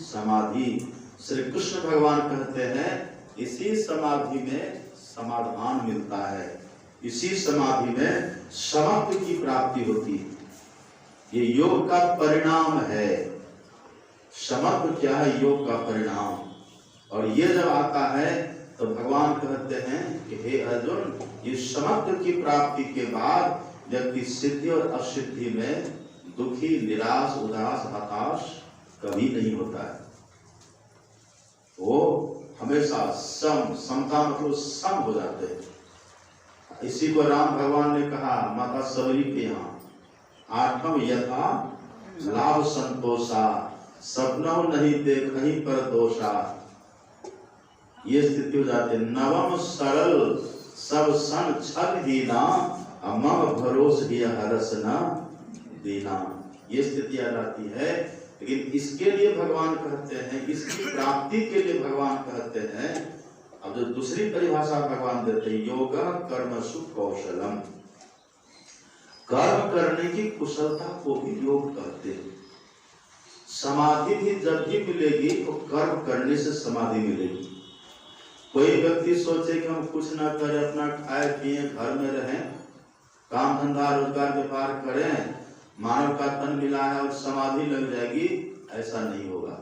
समाधि। श्री कृष्ण भगवान कहते हैं इसी समाधि में समाधान मिलता है, इसी समाधि में समत्व की प्राप्ति होती है। ये योग का परिणाम है। समत्व क्या है? योग का परिणाम। और ये जब आता है तो भगवान कहते हैं कि हे अर्जुन, ये समत्व की प्राप्ति के बाद व्यक्ति सिद्धि और असिद्धि में दुखी, निराश, उदास, हताश कभी नहीं होता है। वो हमेशा समता मतलब सम हो जाते हैं। इसी को राम भगवान ने कहा माता सबरी के यहाँ, आत्म यथा लाभ संतोषा, सपनों नहीं देखहि पर दोषा। ये स्थिति हो जाती। नवम सरल सब सन छल हीना, मम भरोस ही हरस न दीना। ये स्थिति आ जाती है। लेकिन इसके लिए भगवान कहते हैं, इसकी प्राप्ति के लिए भगवान कहते हैं, अब जो दूसरी परिभाषा भगवान देते हैं, योगा कर्मसु कौशलम। कर्म करने की कुशलता को भी योग कहते हैं। समाधि भी जब भी मिलेगी तो कर्म करने से समाधि मिलेगी। कोई व्यक्ति सोचे कि हम कुछ ना करें, अपना खाए पिए, घर में रहें, काम धंधा रोजगार व्यापार करें, मानव का तन मिला है और समाधि लग जाएगी, ऐसा नहीं होगा।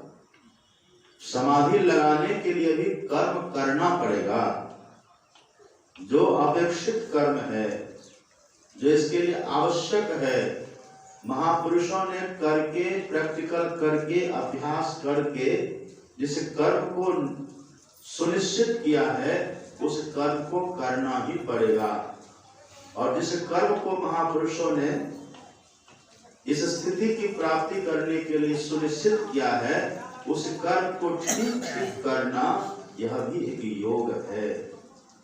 समाधि लगाने के लिए भी कर्म करना पड़ेगा। जो अपेक्षित कर्म है, जो इसके लिए आवश्यक है, महापुरुषों ने करके, प्रैक्टिकल करके, अभ्यास करके जिस कर्म को सुनिश्चित किया है, उस कर्म को करना ही पड़ेगा। और जिस कर्म को महापुरुषों ने इस स्थिति की प्राप्ति करने के लिए सुनिश्चित किया है, उस कर्म को ठीक ठीक करना, यह भी एक योग है।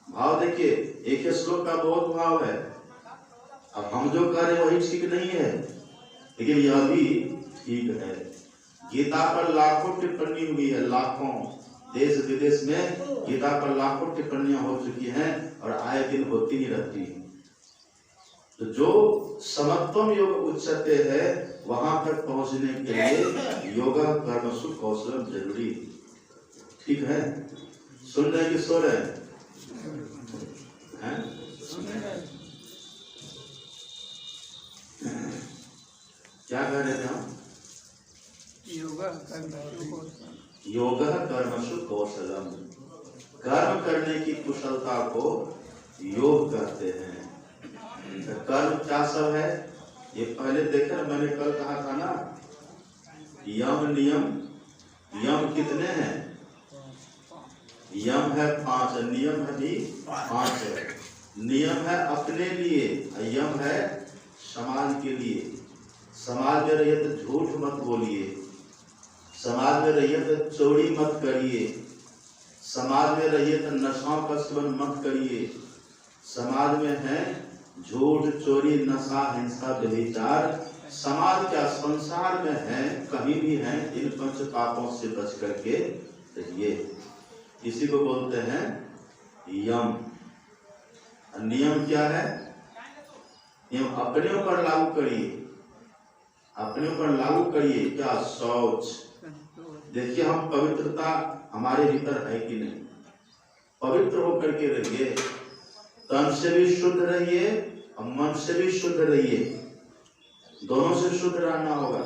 भाव देखिए, एक ही श्लोक का बहुत भाव है। अब हम जो करें वही ठीक नहीं है, लेकिन यह भी ठीक है। गीता पर लाखों टिप्पणी हुई है, लाखों, देश विदेश में गीता पर लाखों टिप्पणियां हो चुकी हैं और आए दिन होती ही रहती है। तो जो समत्वम योग उच्चते है, वहां तक पहुंचने के लिए योगा कर्मसु कौशलम जरूरी। ठीक है? सुन रहे कि सो रहे हैं? क्या कह रहे थे हम? योगा कर्मसु कौशलम। कर्म करने की कुशलता को योग कहते हैं। कर्म क्या सब है ये पहले देखे ना, मैंने कल कहा था ना, यम नियम। यम कितने हैं? यम है 5, नियम है भी 5 है। नियम है अपने लिए, यम है समाज के लिए। समाज में रहिए तो झूठ मत बोलिए, समाज में रहिए तो चोरी मत करिए, समाज में रहिए तो नशाओं का सेवन मत करिए। समाज में है झूठ, चोरी, नशा, हिंसा, व्यभिचार। समाज क्या संसार में है, कहीं भी है, इन 5 पापों से बच करके रहिए। इसी को बोलते हैं यम। नियम क्या है? नियम अपने ऊपर लागू करिए। अपने ऊपर लागू करिए। क्या? शौच। देखिए हम पवित्रता हमारे भीतर है कि नहीं। पवित्र होकर के रहिए, तन से भी शुद्ध रहिए और मन से भी शुद्ध रहिए, दोनों से शुद्ध रहना होगा।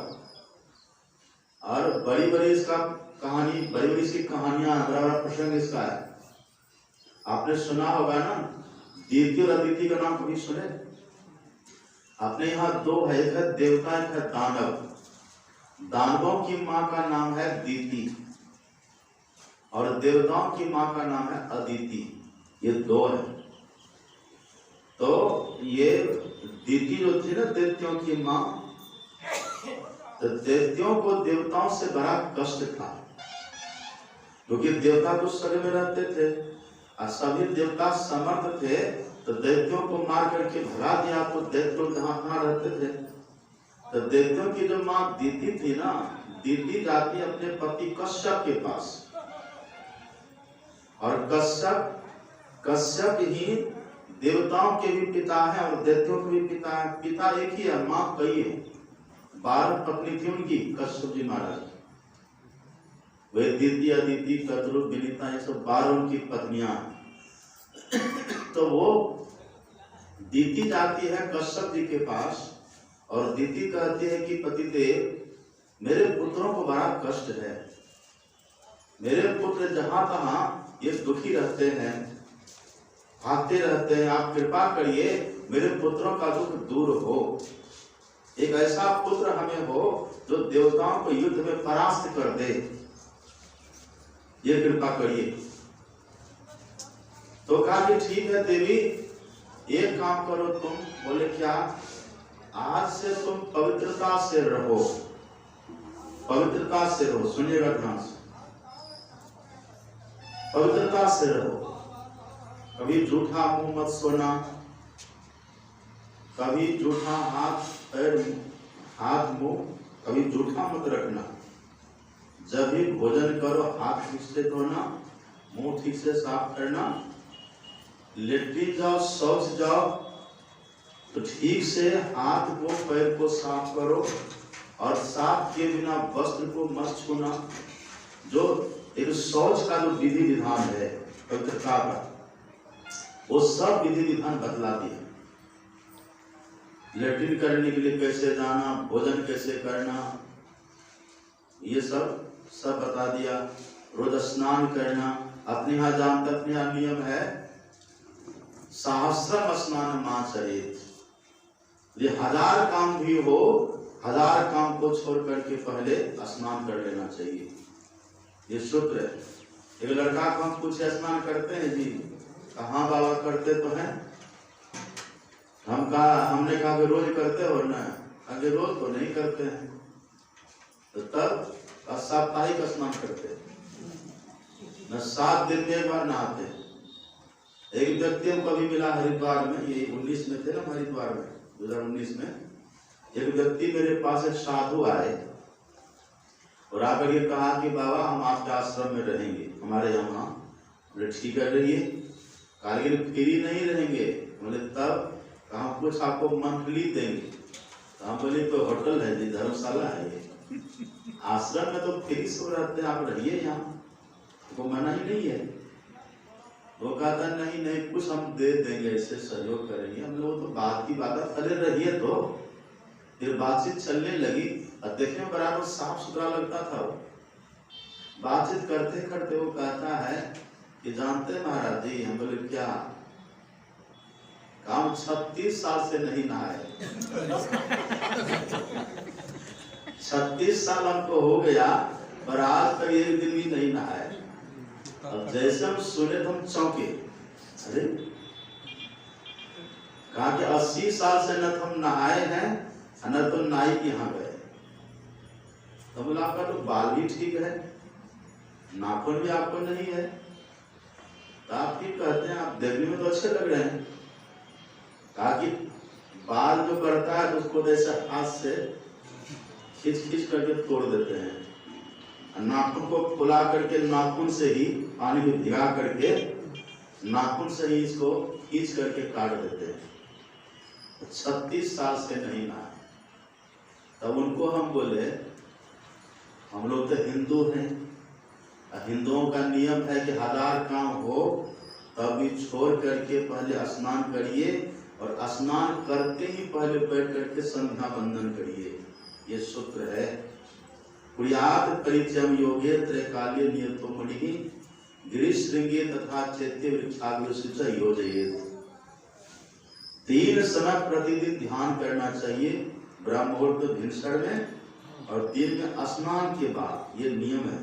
और बड़ी बड़ी इसका कहानी, बड़ी बड़ी इसकी कहानियां, बड़ा बड़ा प्रसंग इसका है। आपने सुना होगा ना, दीति और अदिति का नाम कभी सुने? अपने यहाँ दो है, एक है देवता, एक है दानव। दानवों की माँ का नाम है दीति और देवताओं की माँ का नाम है अदिति। ये दो है। तो ये दीति जो थी ना दैत्यों की माँ, तो दैत्यों को देवताओं से बड़ा कष्ट था, क्योंकि देवता तो स्वर्ग में रहते थे और सभी देवता समर्थ थे। तो दैत्यों को मार करके भगा दिया, तो दैत्य लोग जहाँ कहाँ रहते थे। तो दैत्यों की जो माँ दीति थी ना, दीति जाती अपने पति कश्यप के पास, और कश्यप ही देवताओं के भी पिता है और दैत्यों के भी पिता है। पिता एक ही है, माँ कई है। 12 पत्नी थी उनकी, कश्यप जी महाराज। वे दीति, अदिति, कद्रु, विनीता, ये सब 12 उनकी पत्नियां। तो वो दीति जाती है कश्यप जी के पास और दीति कहती है कि पतिदेव, मेरे पुत्रों को बड़ा कष्ट है। मेरे पुत्र जहां तहां ये दुखी रहते हैं, भागते रहते हैं। आप कृपा करिए मेरे पुत्रों का दुख दूर हो। एक ऐसा पुत्र हमें हो जो देवताओं को युद्ध में परास्त कर दे, ये कृपा करिए। तो कहा कि ठीक है देवी, एक काम करो तुम। बोले क्या? आज से तुम पवित्रता से रहो, पवित्रता से रहो। सुनिएगा ध्यान से, पवित्रता से रहो। कभी झूठा मुंह मत सोना, कभी झूठा हाथ मुंह कभी झूठा मत रखना। जब भी भोजन करो हाथ ठीक से धोना, मुंह ठीक से साफ करना। लेटरिन जाओ, शौच जाओ तो ठीक से हाथ को पैर को साफ करो और साफ किए बिना वस्त्र को मत छूना। जो एक शौच का जो विधि विधान है पवित्रता का, वो सब विधि विधान बतला दिया। लेटरिन करने के लिए कैसे जाना, भोजन कैसे करना, ये सब बता दिया। रोज स्नान करना। अपने यहाँ जानते, अपने यहाँ नियम है सहस्रम स्नान माचरेत। ये 1000 काम भी हो, 1000 काम को छोड़ करके पहले स्नान कर लेना चाहिए। ये सूत्र है। एक लड़का को हम पूछे स्नान करते हैं जी? हाँ बाबा करते तो हैं। हमने कहा कि रोज करते हो ना? अगर रोज तो नहीं करते हैं। तो तब साप्ताहिक स्नान करते हैं, न 7 दिन में एक बार नहाते। एक व्यक्ति हमको अभी मिला हरिद्वार में, ये 19 में थे ना, हरिद्वार में 2019 में। एक व्यक्ति मेरे पास, एक साधु आए और आकर ये कहा कि बाबा हम आपके आश्रम में रहेंगे, हमारे यहाँ। बोले ठीक है रहिए। कहा लेकिन फ्री नहीं रहेंगे। बोले तब? कहा कुछ आपको मंथली देंगे। तो हम बोले तो होटल है जी, धर्मशाला है ये, आश्रम में तो फ्री सब रहते हैं, आप रहिए यहाँ, तो मना ही नहीं है। वो कहता नहीं कुछ हम दे देंगे, ऐसे सहयोग करेंगे। हम लोग तो बात की बात है, पहले रहिए। तो फिर बातचीत चलने लगी और देखने में बराबर साफ सुथरा लगता था। वो बातचीत करते करते वो कहता है कि जानते महाराज जी? हम बोले क्या? काम 36 साल से नहीं नहाए। 36 साल हमको हो गया पर आज तक एक दिन भी नहीं नहाए। अब जैसे हम सुने तो हम चौंके। अरे कहा कि 80 साल से न तो हम नहाए हैं न तो नाई के यहाँ गए। तो बोला आपका तो बाल भी ठीक है, नाखून भी आपको नहीं है, तो आप ठीक कहते हैं, आप देखने में तो अच्छे लग रहे हैं। कहा कि बाल जो करता है तो उसको जैसे हाथ से खींच करके तोड़ देते हैं। नाखून को फुला करके नाखून से ही पानी में भिगा करके नाखून से ही इसको खींच करके काट देते हैं। 36 साल से नहीं नहाए। तब उनको हम बोले हम लोग तो हिंदू हैं, हिंदुओं का नियम है कि 1000 काम हो तब भी छोड़ करके पहले स्नान करिए और स्नान करते ही पहले बैठ करके संध्या वंदन करिए। ये सूत्र है। कुर्यात् परिचयम योगे त्रैकाल्ये नियतो मणि गिरिशृंगे तथा चैत्य वृक्षाग्रसिच योजयेत्। 3 समय प्रतिदिन ध्यान करना चाहिए, ब्रह्म मुहूर्त भिनसर में और दिन में स्नान के बाद, ये नियम है।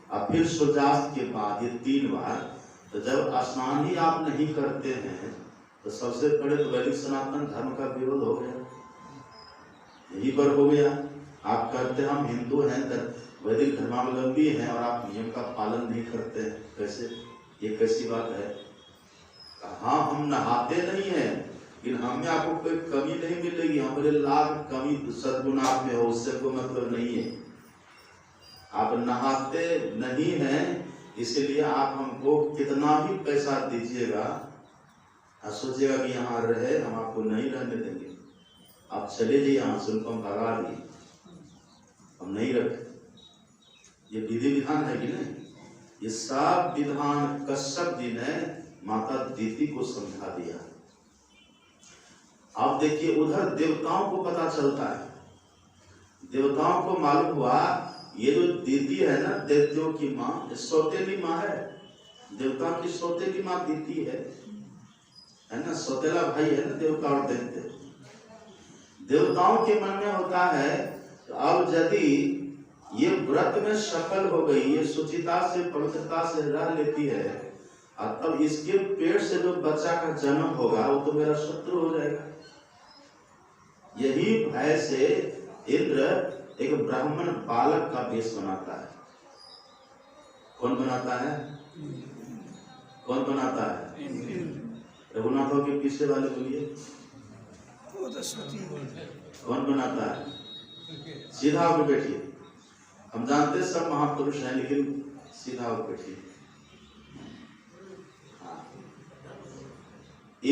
और फिर सूर्यास्त के बाद, ये 3 बार। तो जब स्नान ही आप नहीं करते हैं तो सबसे पहले तो वैदिक सनातन धर्म का विरोध हो गया, यही पर हो गया। आप कहते हम हिंदू हैं, वैदिक धर्मावलंबी हैं और आप नियम का पालन नहीं करते हैं, कैसे? ये कैसी बात है? हाँ, हम नहाते नहीं हैं लेकिन हमें आपको कोई कमी नहीं मिलेगी, हमारे लाख कमी सद्गुण आप में हो, उससे कोई मतलब नहीं है। आप नहाते नहीं हैं इसलिए आप हमको कितना भी पैसा दीजिएगा, सोचिएगा कि यहाँ रहे, हम आपको नहीं रहने देंगे, आप चले जाइए यहाँ से, उनको हम भगा दिए, हम नहीं रखे। ये विधि विधान है कि नहीं? ये सब विधान कश्यप जी ने माता दीति को समझा दिया। आप देखिए उधर देवताओं को पता चलता है, देवताओं को मालूम हुआ ये जो दीति है ना, दैत्यों की माँ, सौतेली माँ है, देवताओं की सौतेली माँ दीति है ना, सौतेला भाई है ना देवता और दैत्य। देवताओं के मन में होता है तो अब यदि ये व्रत में सफल हो गई, ये सुचिता से पवित्रता से रह लेती है, और तब इसके पेट से जो बच्चा का जन्म होगा वो तो मेरा शत्रु हो जाएगा। यही भय से इंद्र एक ब्राह्मण बालक का वेश बनाता है। कौन बनाता है? कौन बनाता है? रघुनाथों के पीछे वाले बोलिए, कौन बनाता है? सीधा होकर बैठिए, हम जानते हैं सब महापुरुष हैं लेकिन सीधा होकर बैठिए।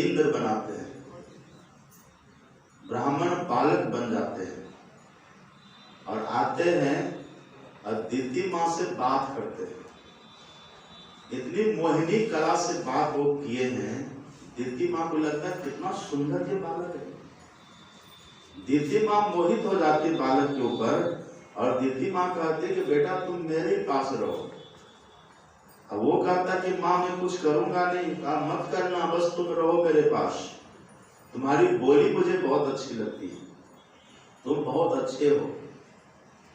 इंद्र बनाते हैं, ब्राह्मण बालक बन जाते हैं और आते हैं और दीति माँ से बात करते हैं। इतनी मोहिनी कला से बात वो किए हैं, दीति माँ को लगता है कितना सुंदर ये बालक है। दीति माँ मोहित हो जाती है बालक के ऊपर और दीति माँ कहते कि बेटा तुम मेरे ही पास रहो। अब वो कहता कि माँ मैं कुछ करूंगा नहीं, कहा मत करना, बस तुम रहो मेरे पास, तुम्हारी बोली मुझे बहुत अच्छी लगती है, तुम बहुत अच्छे हो।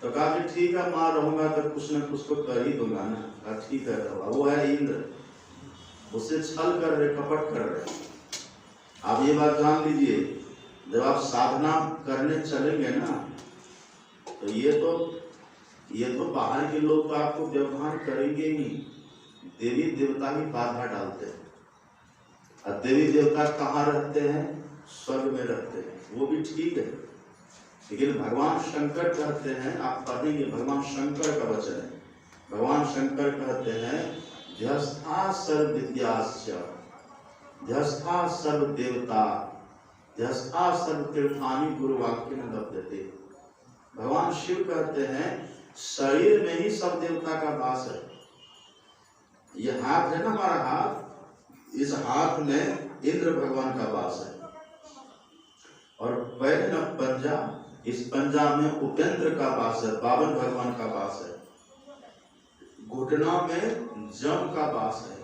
तो कहा कि ठीक है माँ, रहूंगा तो कुछ न कुछ तो कर ही दूंगा ना। कहा ठीक है रहो। वो है इंद्र, उससे छल कर रहे, कपट कर रहे। आप ये बात जान लीजिए, जब आप साधना करने चलेंगे ना तो ये तो बाहर के लोग तो आपको व्यवहार करेंगे ही, देवी देवता भी बाधा डालते हैं। और देवी देवता कहाँ रहते हैं? स्वर्ग में रहते हैं, वो भी ठीक है, लेकिन भगवान शंकर कहते हैं, आप पढ़ेंगे भगवान शंकर का वचन है, भगवान शंकर कहते हैं ध्यस्था सर्व विद्याश्च ध्यस्था सर्व देवता ध्यस्था सर्व तीर्थानि गुरु वाक्य में लभ्यते। भगवान शिव कहते हैं शरीर में ही सब देवता का वास है। ये हाथ है ना हमारा हाथ, इस हाथ में इंद्र भगवान का वास है। और पैर न पंजा, इस पंजा में उपेंद्र का वास है, बावन भगवान का वास है। घुटना में जम का वास है।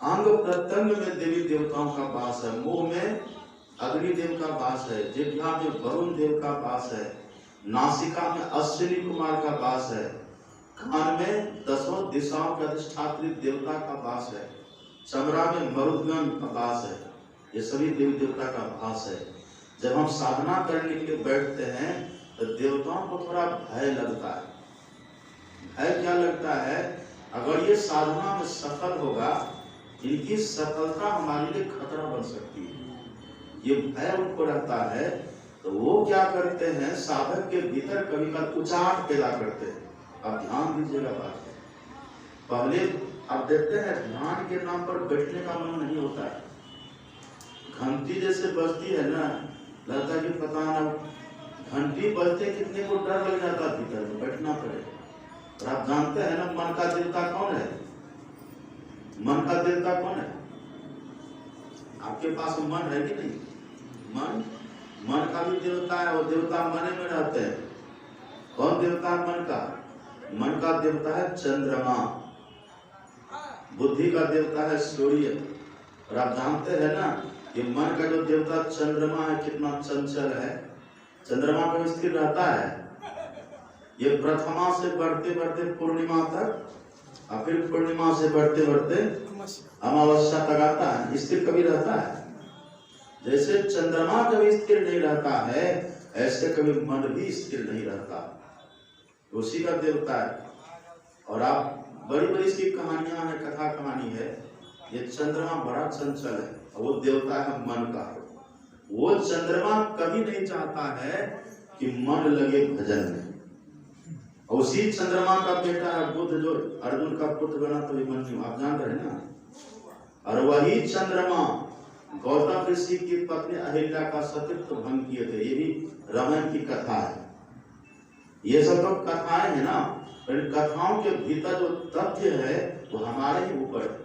अंग प्रत्यंग में देवी देवताओं का वास है। मुंह में अग्निदेव का वास है। जिह्वा में वरुण देव का वास है। नासिका में अश्विनी कुमार का वास है। कान में 10 दिशाओं के अधिष्ठात्री देवता का वास है। चमड़ा में मरुदगण का वास है। ये सभी देवी देवता का वास है। जब हम साधना करने के लिए बैठते हैं तो देवताओं को थोड़ा भय लगता है। भय क्या लगता है? अगर ये साधना में सफल होगा, इनकी सफलता हमारे लिए खतरा बन सकती है, ये भय उनको रहता है। तो वो क्या करते हैं, साधक के भीतर कभी कभी उचाट पैदा करते हैं। आप ध्यान दीजिएगा बात। पहले आप देखते हैं ध्यान के नाम पर बैठने का मन नहीं होता है। घंटी जैसे बजती है ना, लगता है कि पता ना घंटी बजते कितने को डर लग जाता भीतर में, बैठना पड़े। और आप जानते हैं ना मन का देवता कौन है? मन का देवता कौन है? आपके पास मन है कि नहीं? मन का भी देवता है, वो देवता मन में रहते हैं। कौन देवता है मन का? मन का देवता है चंद्रमा, बुद्धि का देवता है सूर्य। और आप जानते हैं ना ये मन का जो देवता चंद्रमा है कितना चंचल है। चंद्रमा पर स्थिर रहता है, ये प्रथमा से बढ़ते बढ़ते पूर्णिमा तक और फिर पूर्णिमा से बढ़ते बढ़ते अमावस्या तक आता है, स्थिर कभी रहता है। जैसे चंद्रमा कभी स्थिर नहीं रहता है ऐसे कभी मन भी स्थिर नहीं रहता, उसी का देवता है। और आप बड़ी बड़ी इसकी कहानियां हैं, कथा कहानी है। ये चंद्रमा बड़ा चंचल है और वो देवता है मन का। वो चंद्रमा कभी नहीं चाहता है कि मन लगे भजन में। और उसी चंद्रमा का बेटा है बुद्ध, जो अर्जुन का पुत्र बना तो अभिमन्यु, आप जान रहे हैं ना। और वही चंद्रमा गौतम ऋषि की पत्नी अहिल्या का सतीत्व भंग किए थे। ये भी रामायण की कथा है। ये सब तो कथाएं है ना, पर कथाओं के भीतर जो तथ्य है वो हमारे ही ऊपर है।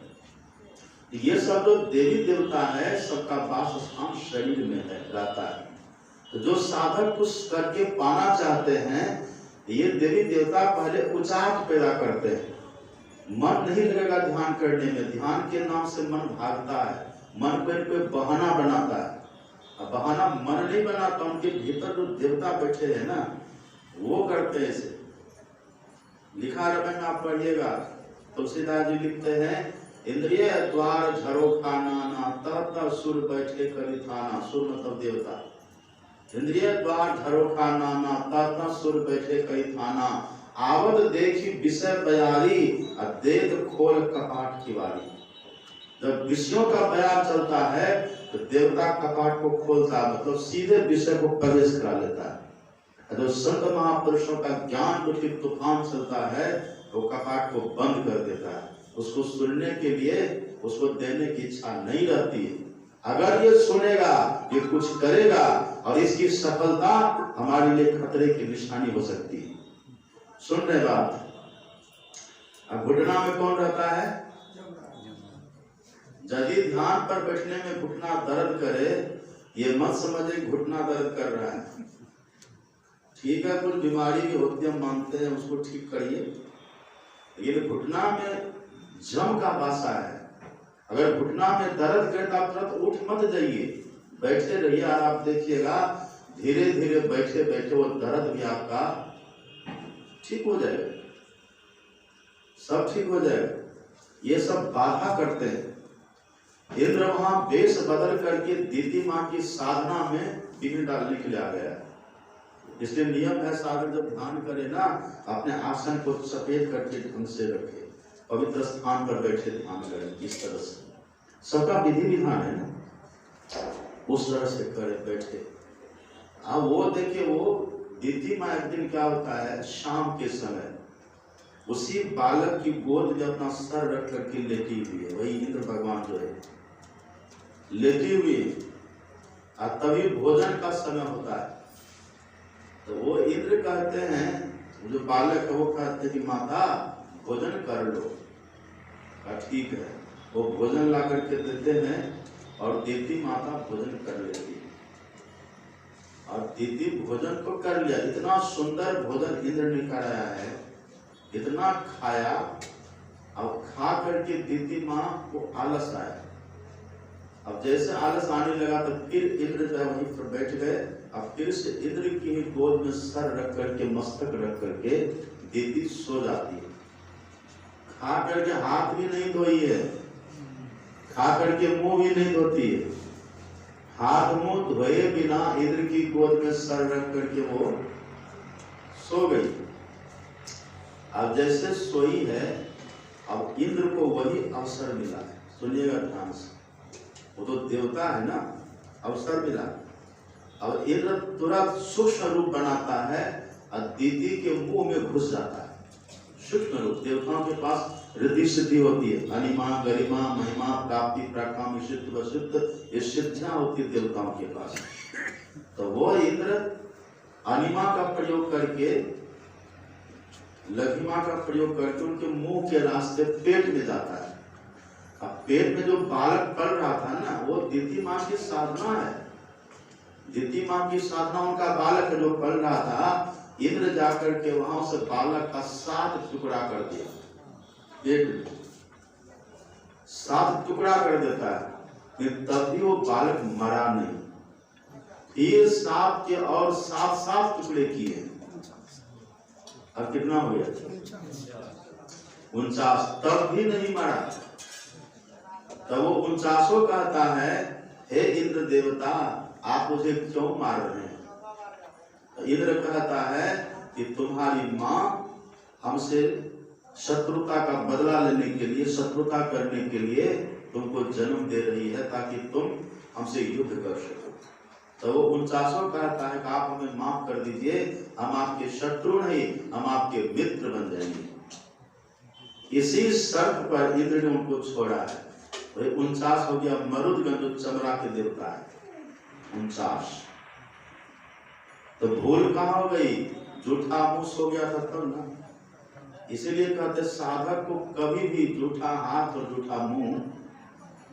ये सब जो देवी देवता है सबका वास स्थान शरीर में है, रहता है। तो जो साधक कुछ करके पाना चाहते हैं ये देवी देवता पहले उचाट पैदा करते हैं। मन नहीं लगेगा ध्यान करने में, ध्यान के नाम से मन भागता है, मन कोई बहाना बनाता है। अब बहाना मन नहीं बनाता, उनके भीतर जो देवता बैठे हैं ना वो करते हैं इसे। लिखा रामायण आप पढ़िएगा, तुलसीदास जी लिखते हैं इंद्रिय द्वार झरोखा नाना तह सुर बैठे करी थाना। सुर मतलब देवता। इंद्रिय द्वार झरोखा नाना तह सुर बैठे करी थाना। आवद देखी विषय बयारी देद खोल कपाट की बारी। जब विषयों का बयान चलता है तो देवता कपाट को खोलता है, मतलब सीधे विषय को प्रवेश करा लेता है। जो संत महापुरुषों का ज्ञान जो तूफान चलता है वो कपाट को बंद कर देता है। उसको सुनने के लिए उसको देने की इच्छा नहीं रहती है। अगर ये सुनेगा, ये कुछ करेगा और इसकी सफलता हमारे लिए खतरे की निशानी हो सकती है। सुन रहे बात? अब घुटना में कौन रहता है? यदि ध्यान पर बैठने में घुटना दर्द करे, ये मत समझे घुटना दर्द कर रहा है। ठीक है, कुछ बीमारी भी होती है, हम मानते हैं, उसको ठीक करिए। ये घुटना में जम का बासा है। अगर घुटना में दर्द करे तो आप तुरंत उठ मत जाइए, बैठे रहिए। आप देखिएगा धीरे धीरे बैठे बैठे वो दर्द भी आपका ठीक हो जाएगा, सब ठीक हो जाएगा। ये सब बाधा करते हैं। इंद्र वहां वेश बदल करके दीदी माँ की साधना में विघ्न डालने के लिए आ गया। इसलिए नियम है साधक जब ध्यान करे ना अपने आसन को सफेद करके ढंग से रखे, पवित्र स्थान पर बैठे ध्यान करें। इस तरह से सबका विधि विधान है ना, उस तरह से करे बैठे। अब वो देखिए वो दीदी माँ एक दिन क्या होता है, शाम के समय उसी बालक की गोद में अपना सर रख करके लेटी हुई है। वही इंद्र भगवान जो है लेटी हुई है। तभी भोजन का समय होता है तो वो इंद्र कहते हैं, जो बालक है वो कहते हैं कि माता भोजन कर लो। ठीक है, वो भोजन ला करके देते हैं और दीदी माता भोजन कर लेती है। और दीदी भोजन को कर लिया, इतना सुंदर भोजन इंद्र ने कराया है, इतना खाया। अब खा करके दीदी माँ को आलस आया। अब जैसे आलस आने लगा तो फिर इंद्र जो है वहीं पर बैठ गए। अब फिर से इंद्र की ही गोद में सर रख करके मस्तक रख करके दीदी सो जाती है। खा करके हाथ भी नहीं धोई है, खा करके मुंह भी नहीं धोती है, हाथ मुंह धोए बिना इंद्र की गोद में सर रख करके वो सो गई। अब जैसे सोई है, अब इंद्र को वही अवसर मिला है। सुनिएगा ध्यान से, वो तो देवता है ना, अवसर मिला। अब इंद्र तुरंत सूक्ष्म रूप बनाता है और दीदी के मुंह में घुस जाता है। सूक्ष्म रूप, देवताओं के पास रिद्धि सिद्धि होती है, अनिमा गरिमा महिमा प्राप्ति प्राकाम सिद्ध वसिद्ध, ये सिद्धियां होती है देवताओं के पास। तो वो इंद्र अनिमा का प्रयोग करके, लघिमा का प्रयोग करके उनके मुंह के रास्ते पेट में जाता है। अब पेट में जो बालक पल रहा था ना, वो दिति माँ की साधना है। दिति माँ की साधना, उनका बालक जो पल रहा था, इंद्र जाकर के वहां से बालक का 7 टुकड़ा कर दिया। पेट में 7 टुकड़ा कर देता है, फिर तब भी वो बालक मरा नहीं। फिर 7 के और 7 टुकड़े किए। अब कितना हो गया? 49। तब भी नहीं मरा। तब वो 49 कहता है, हे इंद्र देवता, आप मुझे क्यों मार रहे हैं? तो इंद्र कहता है कि तुम्हारी माँ हमसे शत्रुता का बदला लेने के लिए, शत्रुता करने के लिए तुमको जन्म दे रही है, ताकि तुम हमसे युद्ध कर सको। तो वो 49 कहता है कि आप हमें माफ कर दीजिए, हम आपके शत्रु नहीं, हम आपके मित्र बन जाएंगे। इसी शर्त पर इंद्र ने उनको छोड़ा है। 49 हो गया मरुदगण, जो चमड़ा के देवता है। 49 तो भूल कहाँ हो गई? झूठा मुंह हो गया था तब ना। इसीलिए कहते साधक को कभी भी झूठा हाथ और झूठा मुंह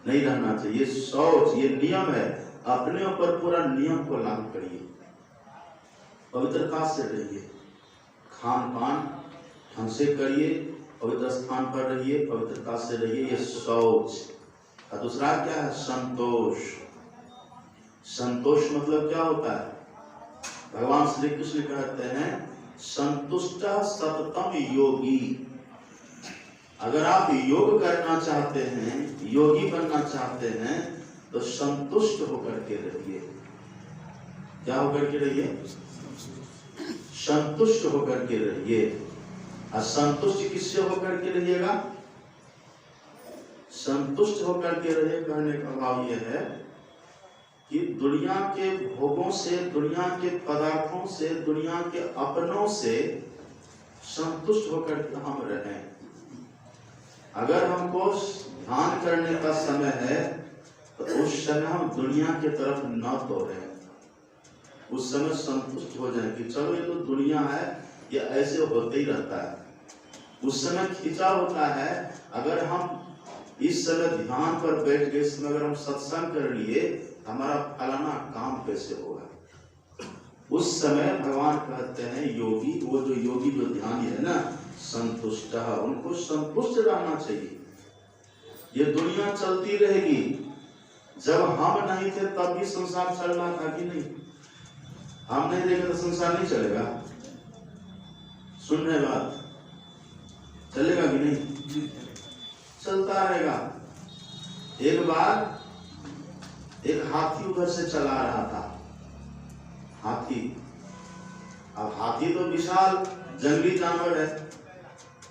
नहीं रहना चाहिए। शौच ये नियम है, अपने ऊपर पूरा नियम को लागू करिए। पवित्रता से रहिए, खान पान ढंग से करिए, पवित्र स्थान पर रहिए, पवित्रता से रहिए, ये शौच। और दूसरा क्या है? संतोष। संतोष मतलब क्या होता है? भगवान श्री कृष्ण कहते हैं, संतुष्ट सततम योगी। अगर आप योग करना चाहते हैं, योगी बनना चाहते हैं, तो संतुष्ट होकर के रहिए। क्या होकर के रहिए? संतुष्ट होकर के रहिए। असंतुष्ट किससे होकर के रहिएगा? संतुष्ट होकर के रहिए कहने का भाव यह है कि दुनिया के भोगों से, दुनिया के पदार्थों से, दुनिया के अपनों से संतुष्ट होकर के हम रहें। अगर हमको ध्यान करने का समय है, तो उस समय हम दुनिया की तरफ न दौड़ें। उस समय संतुष्ट हो जाए कि चलो ये तो दुनिया है, ये ऐसे होते ही रहता है। उस समय खींचा होता है। अगर हम इस समय ध्यान पर बैठ गए, इस समय अगर हम सत्संग कर लिए, हमारा फलाना काम कैसे होगा? उस समय भगवान कहते हैं योगी, वो जो योगी जो ध्यानी है ना, संतुष्ट, उनको संतुष्ट रहना चाहिए। ये दुनिया चलती रहेगी। जब हम नहीं थे तब भी संसार चल रहा था कि नहीं? हम नहीं रहेंगे तो संसार नहीं चलेगा। सुन रहे बात? चलेगा कि नहीं? चलता रहेगा। एक बार एक हाथी उधर से चला रहा था। हाथी, अब हाथी तो विशाल जंगली जानवर है।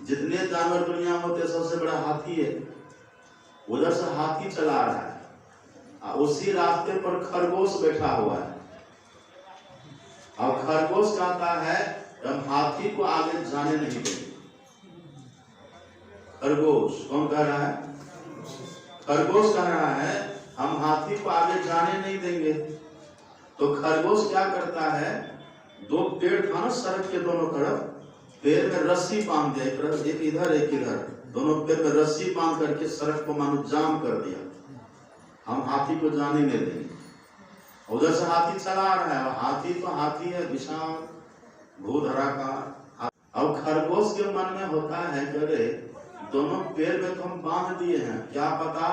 जितने जानवर दुनिया में होते सबसे बड़ा हाथी है। उधर से हाथी चला रहा है, उसी रास्ते पर खरगोश बैठा हुआ है। अब खरगोश कहता है हम हाथी को आगे जाने नहीं देंगे। खरगोश कौन कह रहा है? खरगोश कह रहा है हम हाथी को आगे जाने नहीं देंगे। तो खरगोश क्या करता है, 2 पेड़ था ना सड़क के दोनों तरफ, पेड़ में रस्सी बांध दिया, एक इधर एक इधर, दोनों पेड़ में रस्सी बांध करके सड़क को मानो जाम कर दिया। हम हाथी को जाने नहीं देंगे। उधर से हाथी चला रहा है, हाथी तो हाथी है, विशाल भूधरा का। अब खरगोश के मन में होता है कि अरे दोनों पेड़ में तो हम बांध दिए हैं, क्या पता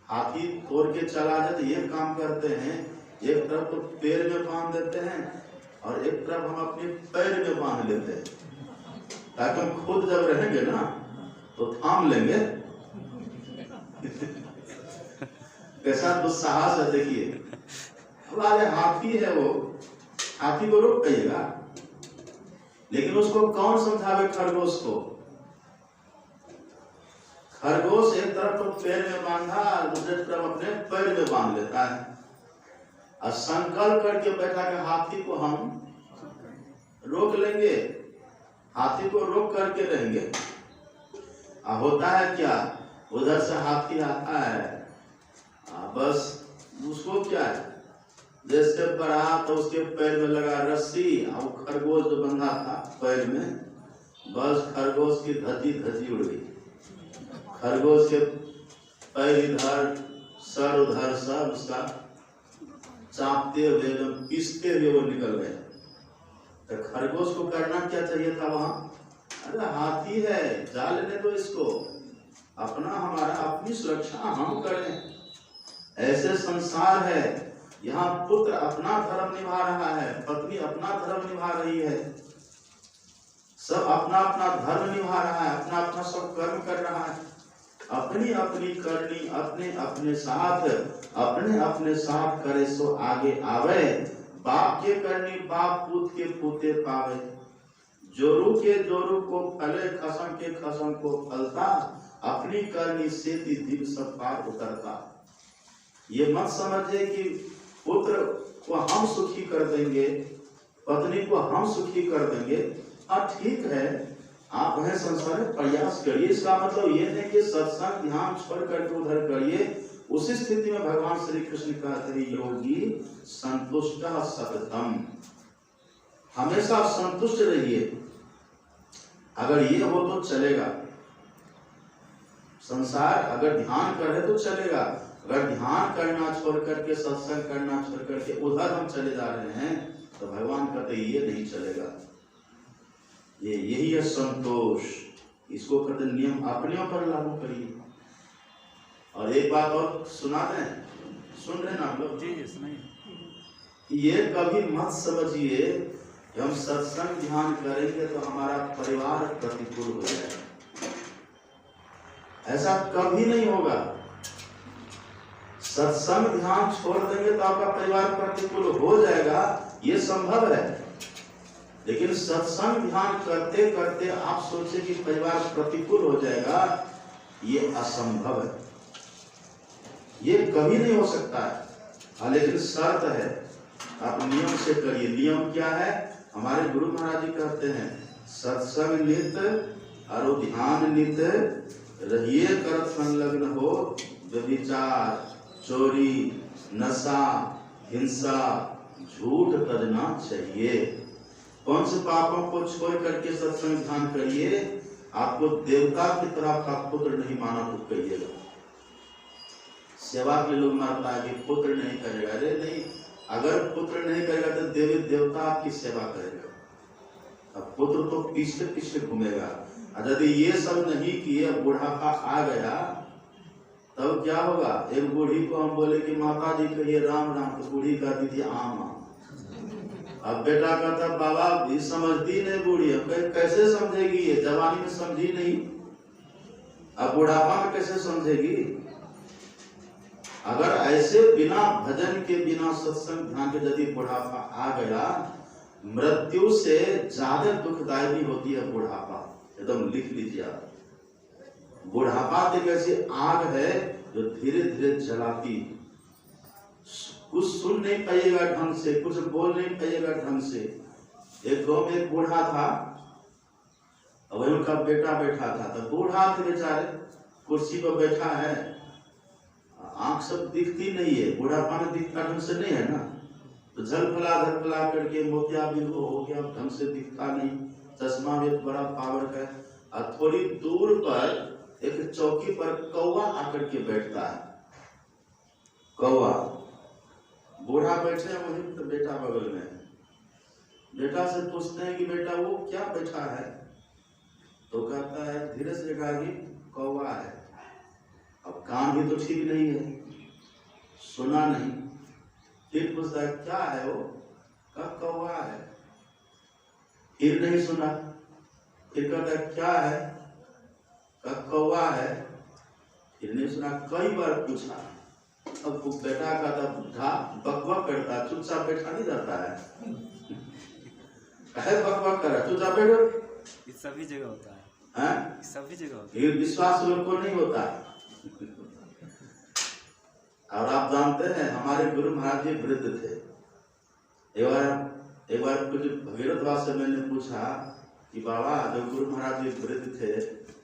हाथी तोड़ के चला जाए। तो ये काम करते हैं, एक तरफ तो पेड़ में बांध देते हैं और एक तरफ हम अपने पैर में बांध लेते हैं, ताकि हम खुद जब रहेंगे ना तो थाम लेंगे। कैसा दुस्साहस है देखिए। हमारे हाथी है, वो हाथी को रोक कहिएगा, लेकिन उसको कौन समझावे खरगोश को? खरगोश एक तरफ तो पैर में बांधा, दूसरे तरफ अपने पैर में बांध लेता है और संकल्प करके बैठा कि हाथी को हम रोक लेंगे, हाथी को रोक करके रहेंगे। होता है क्या, उधर से हाथी आता है, बस उसको क्या है, जैसे बढ़ा तो उसके पैर में लगा रस्सी और खरगोश जो बंधा था पैर में, बस खरगोश की धज्जी धज्जी उड़ गई। खरगोश के पैर इधर सर उधर, सब उसका चापते हुए एकदम पीसते हुए वो निकल गए। तो खरगोश को करना क्या चाहिए था वहां? अरे हाथी है, जा लेने दो इसको, अपना हमारा अपनी सुरक्षा हम करें। ऐसे संसार है, यहाँ पुत्र अपना धर्म निभा रहा है, पत्नी अपना धर्म निभा रही है, सब अपना अपना धर्म निभा रहा है, अपना अपना सब कर्म कर रहा है, अपनी अपनी करनी अपने अपने साथ करे सो आगे आवे। बाप के करनी बाप पूत के पूते पावे, जोरू के जोरू को फले खसम के खसम को फलता, अपनी करनी से दिल सब पार उतरता। ये मत समझे कि पुत्र को हम सुखी कर देंगे, पत्नी को हम सुखी कर देंगे। हाँ ठीक है, आप हैं संसार में प्रयास करिए, इसका मतलब ये है कि सत्संग ध्यान छोड़ करके उधर करिए। उसी स्थिति में भगवान श्री कृष्ण कहते हैं योगी संतुष्ट सततम, हमेशा संतुष्ट रहिए। अगर ये हो तो चलेगा, संसार अगर ध्यान करे तो चलेगा। अगर ध्यान करना छोड़ करके, सत्संग करना छोड़ करके उधर हम चले जा रहे हैं तो भगवान कहते ये नहीं चलेगा। ये यही है संतोष, इसको कहते नियम अपने ऊपर लागू करिए। और एक बात और सुना दें, सुन रहे ना आप लोग? जी जी सुनाइए। ये कभी मत समझिए कि हम सत्संग ध्यान करेंगे तो हमारा परिवार प्रतिकूल हो जाएगा, ऐसा कभी नहीं होगा। सत्संग ध्यान छोड़ देंगे तो आपका परिवार प्रतिकूल हो जाएगा, ये संभव है। लेकिन सत्संग ध्यान करते करते आप सोचे कि परिवार प्रतिकूल हो जाएगा, ये असंभव है, ये कभी नहीं हो सकता है। हाँ, लेकिन शर्त है, आप नियम से करिए। नियम क्या है? हमारे गुरु महाराज जी कहते हैं सत्संग नित और ध्यान नित रहिए, कर संलग्न हो व्यभिचार, चोरी, नशा, हिंसा, झूठ तजना चाहिए। पंच पापों को छोड़ करके सत्संग ध्यान करिए। आपको देवता की तरह का पुत्र नहीं माना तो कहिएगा। सेवा के लोग मानता है कि पुत्र नहीं करेगा, अरे नहीं, अगर पुत्र नहीं करेगा तो देवी देवता आपकी सेवा करेगा। अब पुत्र तो पीछे पीछे घूमेगा। यदि ये सब नहीं किए, बुढ़ापा आ गया तब क्या होगा? एक बूढ़ी को हम बोले कि माता जी कहिए राम राम, तो बूढ़ी कहती थी आम आम। अब बेटा कहता बाबा भी समझती नहीं बूढ़ी, अब कैसे समझेगी? ये जवानी में समझी नहीं, अब बुढ़ापा में कैसे समझेगी? अगर ऐसे बिना भजन के, बिना सत्संग ध्यान के यदि बुढ़ापा आ गया, मृत्यु से ज्यादा दुखदायी होती है बुढ़ापा। एकदम लिख लीजिए आप, बुढ़ापा एक ऐसी आग है जो धीरे धीरे जलाती, कुछ सुन नहीं पाइएगा ढंग से, कुछ बोल नहीं पाइएगा ढंग से। एक गांव में एक बूढ़ा था, वही उनका बेटा बैठा था, तो बूढ़ा थे बेचारे, कुर्सी पर बैठा है, आंख सब दिखती नहीं है, बुढ़ापा में दिखता ढंग से नहीं है ना, तो झलफला करके मोतियाबिंद हो गया, ढंग से दिखता नहीं, चश्मा भी बड़ा पावर का है। और थोड़ी दूर पर एक चौकी पर कौवा आकर के बैठता है। कौवा, बूढ़ा बैठे हैं वहीं, तो बेटा बगल में है। बेटा से पूछते हैं कि बेटा वो क्या बैठा है? तो कहता है धीरे से कहा कि कौवा है। अब कान भी तो ठीक नहीं है, सुना नहीं। फिर पूछता है क्या है वो? कहा कौवा है। फिर नहीं सुना, फिर कहता है क्या है? कहा कौवा है। फिर नहीं सुना, कई बार पूछा। अब वो बेटा कहता बुढ़ा बकबक करता, चुपचाप बैठा नहीं जाता है, कहे बकबक कर रहा, चुपचाप बैठो। ये सभी जगह होता है, सभी जगह होता है। ये विश्वास लोग को नहीं होता। और आप जानते हैं हमारे गुरु महाराज जी वृद्ध थे। एक बार कुछ भगीरथवास से मैंने पूछा कि बाबा जब गुरु महाराज जी वृद्ध थे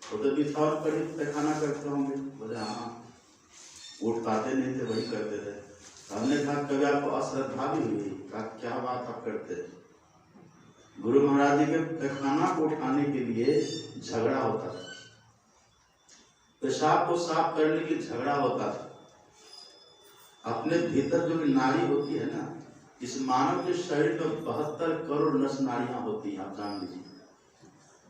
तो बिछौन पर ही पैखाना करते होंगे? बोले हाँ, उठ पाते नहीं थे, वही करते थे। हमने कहा कभी आपको अश्रद्धा भी हुई? कहा क्या बात आप करते हैं? गुरु महाराज जी के पैखाना को उठाने के लिए झगड़ा होता था, पेशाब को साफ करने के लिए झगड़ा होता था। अपने भीतर जो नाड़ी होती है ना, इस मानव के शरीर में 72 करोड़ नस नाड़ियां होती हैं, आप जान लीजिए।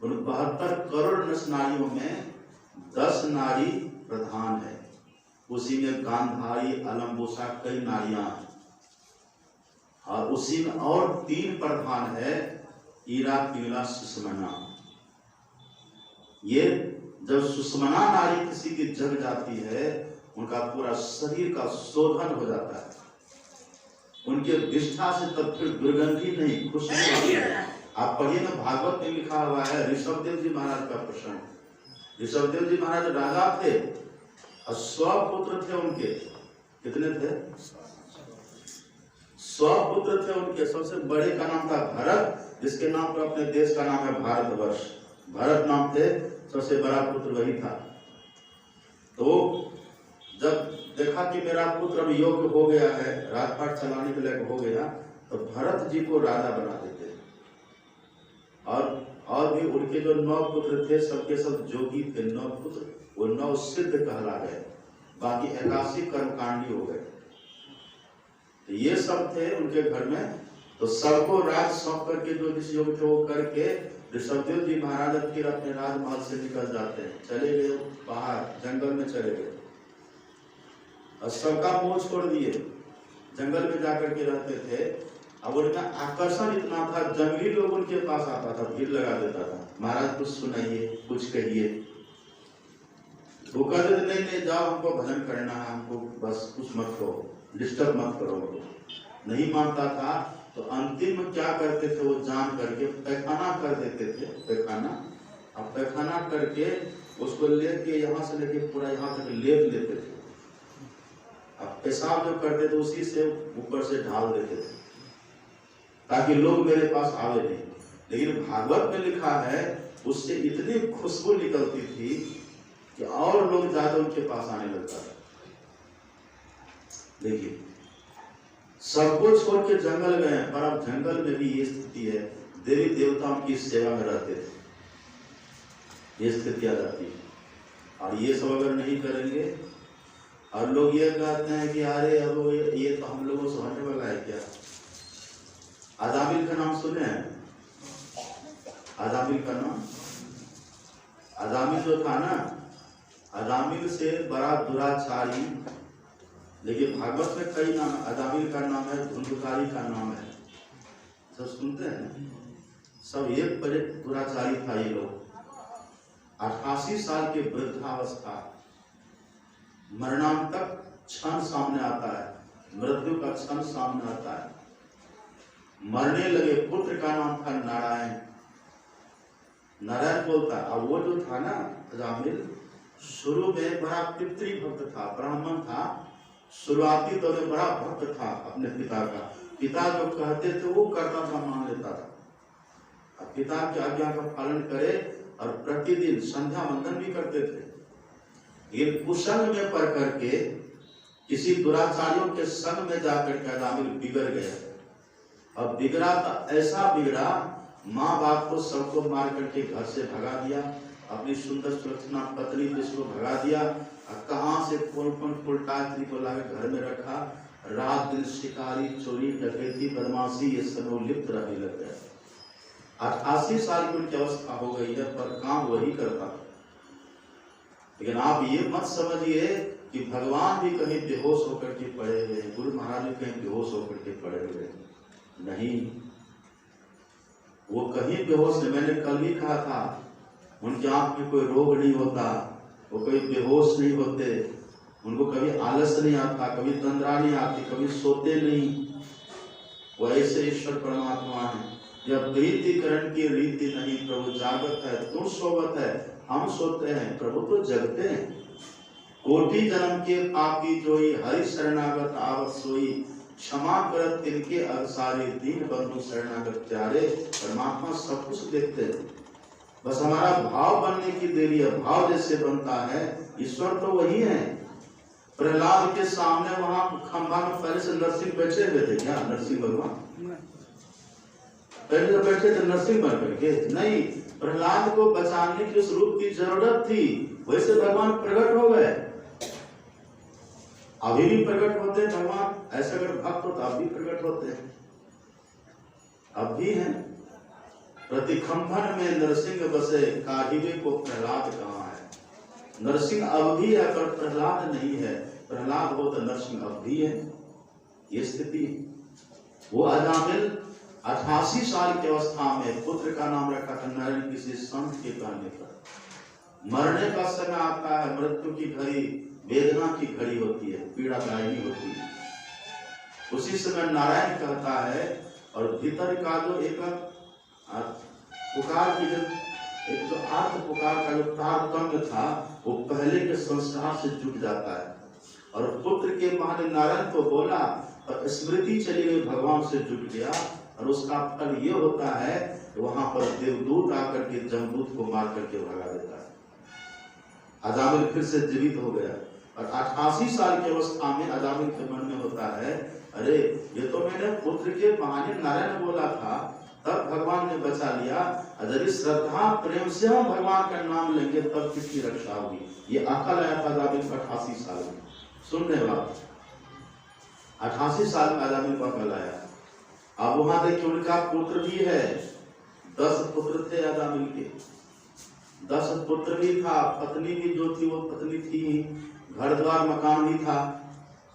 उन 72 करोड़ नस नाड़ियों में 10 नाड़ी प्रधान है, उसी में गांधारी, अलम्बुसा कई नाड़ियां हैं, और उसी में और 3 प्रधान है, ईरा, पिंगला, सुषुम्ना। ये जब सुषुम्ना नाड़ी किसी की जग जाती है, उनका पूरा शरीर का शोधन हो जाता है, उनके विष्ठा से तब फिर दुर्गंधी नहीं, खुशबू आती है। आप पढ़िए ना, भागवत में लिखा हुआ है ऋषभदेव जी महाराज का प्रसंग। ऋषभदेव जी महाराज राजा थे और 100 पुत्र थे उनके। कितने थे? 100 पुत्र थे उनके। सबसे बड़े का नाम था भरत, जिसके नाम पर अपने देश का नाम है भारतवर्ष। भरत नाम थे, सबसे बड़ा पुत्र वही था। तो जब देखा कि मेरा पुत्र अब योग्य हो गया है, राजपाट चलाने के लायक हो गया, तो भरत जी को राजा बना देते। और भी उनके जो 9 पुत्र थे, सबके सब जोगी थे। 9 पुत्र, वो 9 सिद्ध कहला गए, बाकी 81 कर्मकांडी हो गए। तो ये सब थे उनके घर में। तो सबको राज सौंप करके जो जिस योग थे वो करके ऋषभदेव जी महाराज फिर अपने राजमहल से निकल जाते हैं, चले गए बाहर जंगल में चले गए और सबका मोह छोड़ दिए, जंगल में जाकर के रहते थे। अब उनका आकर्षण इतना था, जंगली लोग उनके पास आता था, भीड़ लगा देता था, महाराज कुछ सुनाइए, कुछ कहिए। वो कहते थे नहीं नहीं जाओ, हमको भजन करना है, हमको बस कुछ मत करो, डिस्टर्ब मत करो। नहीं मानता था तो अंतिम में क्या करते थे, वो जान करके पैखाना कर देते थे। पैखाना, अब पैखाना करके उसको लेके यहाँ से लेके पूरा यहाँ तक लेप लेते थे। अब पेशाब जो करते थे उसी से ऊपर से ढाल देते थे ताकि लोग मेरे पास आवे नहीं। लेकिन भागवत में लिखा है उससे इतनी खुशबू निकलती थी कि और लोग ज्यादा उनके पास आने लगता था। देखिए, सबको छोड़ के जंगल गए, पर अब जंगल में भी ये स्थिति है, देवी देवताओं की सेवा में रहते थे, ये स्थिति आ जाती है। और ये सब अगर नहीं करेंगे, और लोग ये कहते हैं कि अरे अब ये तो हम लोगों से हटने वाला है क्या। अजामिल का नाम सुने हैं? अजामिल का नाम, अजामिल जो था ना, अजामिल से बड़ा दुराचारी, लेकिन भागवत में कई नाम। अजामिल का नाम है, धुंधकारी का नाम है, सब सुनते हैं। सब एक बड़े दुराचारी था ये लोग। 88 साल के वृद्धावस्था, मरणांतक क्षण सामने आता है, मृत्यु का क्षण सामने आता है। मरने लगे, पुत्र का नाम था नारायण। नारायण बोलता। अब वो जो था ना अजामिल, शुरू में बड़ा पितृभक्त था, ब्राह्मण था, शुरुआती दौर में बड़ा भक्त था अपने पिता का। पिता जो कहते थे वो करता था, मान लेता था। अब पिता की आज्ञा का पालन करे और प्रतिदिन संध्या वंदन भी करते थे। ये कुसंग में पढ़ करके किसी दुराचारियों के संग में जाकर के अजामिल बिगड़ गया। अब बिगड़ा तो ऐसा बिगड़ा, माँ बाप को सबको मार करके घर से भगा दिया, अपनी सुंदर सुलक्षणा पत्नी को इसको भगा दिया, और कहाँ से कौन कौन उल्टा स्त्री को लाकर घर में रखा। रात दिन शिकारी, चोरी, डकैती, बदमाशी ये सब लिप्त रहने लग गए। 88 साल की उनकी अवस्था हो गई है, पर काम वही करता। लेकिन आप ये मत समझिए कि भगवान भी कहीं बेहोश होकर के पड़े हुए, गुरु महाराज भी कहीं बेहोश होकर के पड़े हुए, नहीं, वो कहीं बेहोश नहीं। मैंने कल भी कहा था, उनके आंख में कोई रोग नहीं होता, वो कभी बेहोश नहीं होते, उनको कभी आलस नहीं आता, कभी तंद्रा नहीं आती, कभी सोते नहीं। वो ऐसे ईश्वर परमात्मा है। जब प्रीतिकरण की रीति नहीं, प्रभु जागत है, तुम सोवत है, हम सोते हैं, प्रभु तो जगते हैं। कोटि जन्म के पापी जोई, हरि शरणागत आवत सोई, क्षमा करत तिनके अवसारे, दीन बंधु शरणागत प्यारे। परमात्मा सब कुछ देखते हैं, बस हमारा भाव बनने की देरी है। भाव जैसे बनता है, ईश्वर तो वही है। प्रहलाद के सामने वहां खंभा में पहले से नरसिंह बैठे हुए थे क्या? नरसिंह भगवान पहले तो बैठे थे नरसिंह बन करके? नहीं, प्रहलाद को बचाने की उस रूप की जरूरत थी, वैसे भगवान प्रकट हो गए। अभी भी प्रकट होते हैं भगवान, ऐसे अगर भक्त हो तो अब भी प्रकट होते हैं, अब भी हैं। प्रतिखंभन में नरसिंह बसे, काहिबे को प्रहलाद कहाँ है? नरसिंह अब भी है पर प्रहलाद नहीं है। प्रहलाद हो तो नरसिंह अब भी है, ये स्थिति। वो अजामिल 88 साल की अवस्था में पुत्र का नाम रखा था नारायण किसी संत के कहने पर। मरने का समय आता है, मृत्यु की घड़ी वेदना की घड़ी होती है, पीड़ादायी होती है। उसी समय नारायण कहता है और भीतर का जो एक पुकार की जो एक तो आर्थ पुकार का जो तारतम्य था वो पहले के संस्कार से जुट जाता है और पुत्र के बहाने नारायण को बोला और स्मृति चली गई, भगवान से जुट गया और उसका फल ये होता है कि वहां पर देवदूत आकर के जमदूत को मार करके भगा देता है। अजामिल फिर से जीवित हो गया और 88 साल की अवस्था में अजामिल के मन में होता है, अरे ये तो मैंने पुत्र के बहाने नारायण बोला था, तब भगवान ने बचा लिया। यदि श्रद्धा प्रेम से हम भगवान का नाम लेंगे तब किसकी रक्षा होगी? ये अकल आया था अजामिल को 88 साल में। सुन रहे बात, 88 साल में अजामिल को अकल आया। अब वहां देखिए उनका पुत्र भी है, 10 पुत्र थे अजामिल के, 10 पुत्र भी था, पत्नी भी जो थी वो पत्नी थी, घर द्वार मकान भी था।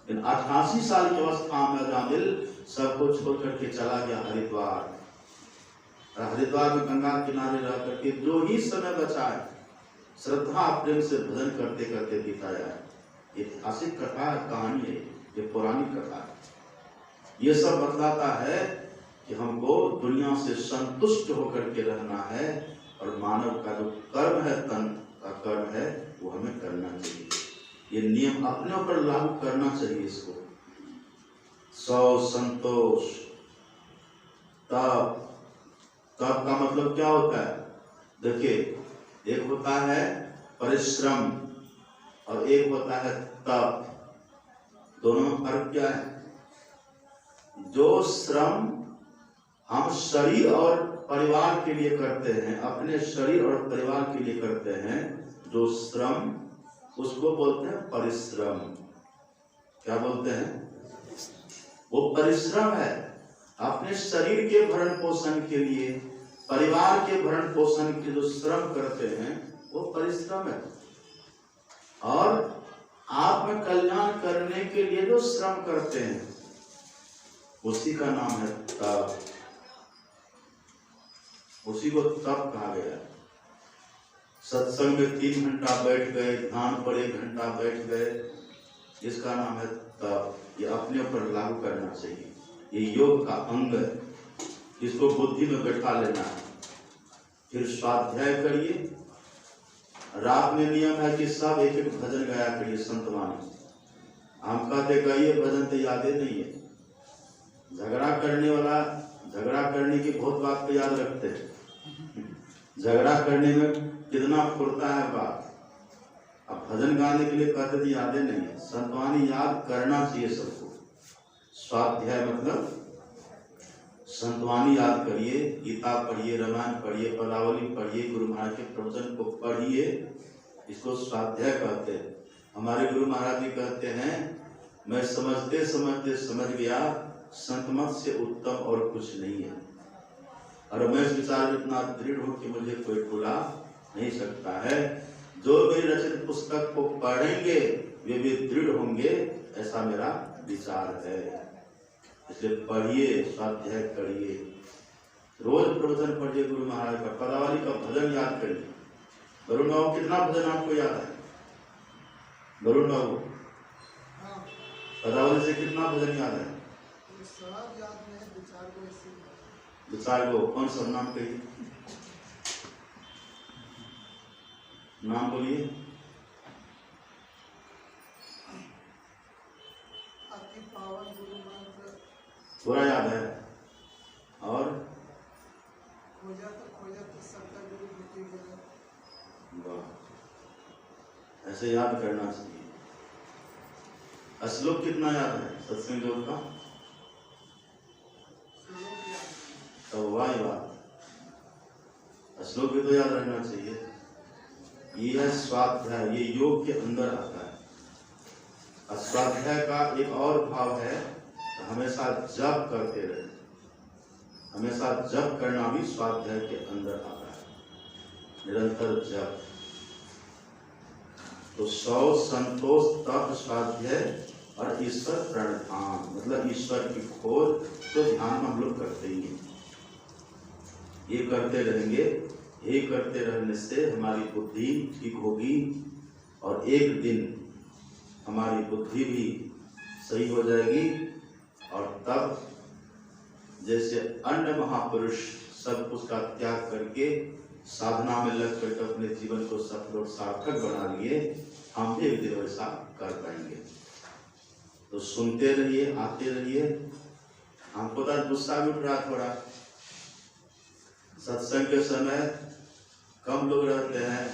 88 साल की अवस्था में अजामिल सबको छोड़ करके चला गया हरिद्वार। हरिद्वार में गंगा किनारे रह करके जो ही समय बचा है श्रद्धा प्रेम से भजन करते करते बिताया है। ये ऐतिहासिक कथा है, कहानी है, ये पौराणिक कथा है। ये सब बतलाता है कि हमको दुनिया से संतुष्ट होकर के रहना है और मानव का जो कर्म है, तन का कर्म है, वो हमें करना चाहिए। ये नियम अपने ऊपर लागू करना चाहिए इसको। सौ संतोष, तप। तप का मतलब क्या होता है? देखिए, एक होता है परिश्रम और एक होता है तप। दोनों में फर्क क्या है? जो श्रम हम शरीर और परिवार के लिए करते हैं, अपने शरीर और परिवार के लिए करते हैं, जो श्रम, उसको बोलते हैं परिश्रम। क्या बोलते हैं? वो परिश्रम है। अपने शरीर के भरण पोषण के लिए, परिवार के भरण पोषण के जो श्रम करते हैं वो परिश्रम है। और आत्म कल्याण करने के लिए जो श्रम करते हैं उसी का नाम है तप। उसी को तप कहा गया। सत्संग में 3 घंटा बैठ गए, ध्यान पर 1 घंटा बैठ गए, इसका नाम है तप। ये अपने ऊपर लागू करना चाहिए। ये योग का अंग है, इसको बुद्धि में बैठा लेना है। फिर स्वाध्याय करिए। रात में नियम है कि सब एक एक भजन गाया करिए, संतवाणी। हम कहते गाइए भजन तो यादें नहीं है। झगड़ा करने वाला झगड़ा करने की बहुत बात को याद रखते हैं, झगड़ा करने में कितना फुर्ता है बात। अब भजन गाने के लिए कहते थे यादें नहीं है। संतवाणी याद करना चाहिए सबको। स्वाध्याय मतलब संतवाणी याद करिए, गीता पढ़िए, रामायण पढ़िए, पदावली पढ़िए, गुरु महाराज के प्रवचन को पढ़िए, इसको स्वाध्याय कहते हैं। हमारे गुरु महाराज भी कहते हैं, मैं समझते समझते समझ गया, संत मत से उत्तम और कुछ नहीं है। और मैं इस विचार में इतना दृढ़ हूं कि मुझे कोई टुला नहीं सकता है। जो मेरी रचित पुस्तक को पढ़ेंगे वे भी दृढ़ होंगे, ऐसा मेरा विचार है। इसलिए पढ़िए, स्वाध्याय करिए, रोज प्रवचन पढ़िए गुरु महाराज का, पदावली का भजन याद करिए। वरुण बाबू कितना भजन आपको याद है? वरुण बाबू पदावली से कितना भजन याद है? विचार को कौन सा नाम कहिए, नाम बोलिए। पूरा याद है? और वाह, ऐसे याद करना चाहिए। श्लोक कितना याद है सत्संग योग का? तो वही बात, श्लोक भी तो याद रहना चाहिए। ये है स्वाध्याय, ये योग के अंदर आता है। स्वाध्याय का एक और भाव है, हमेशा जप करते रहे, हमेशा जप करना भी स्वाध्याय के अंदर आता है, निरंतर जप। तो सौ संतोष तप स्वाध्याय और ईश्वर प्रणिधान, मतलब ईश्वर की खोज तो ध्यान में हम लोग करते ही हैं। ये करते रहेंगे, ये करते रहने से हमारी बुद्धि ठीक होगी और एक दिन हमारी बुद्धि भी सही हो जाएगी। और तब जैसे अन्य महापुरुष सब कुछ का त्याग करके साधना में लग करके अपने जीवन को सफल और सार्थक बना लिए, हम भी एक दिन वैसा कर पाएंगे। तो सुनते रहिए, आते रहिए। हमको तो गुस्सा भी उठ रहा थोड़ा, सत्संग के समय कम लोग रहते हैं,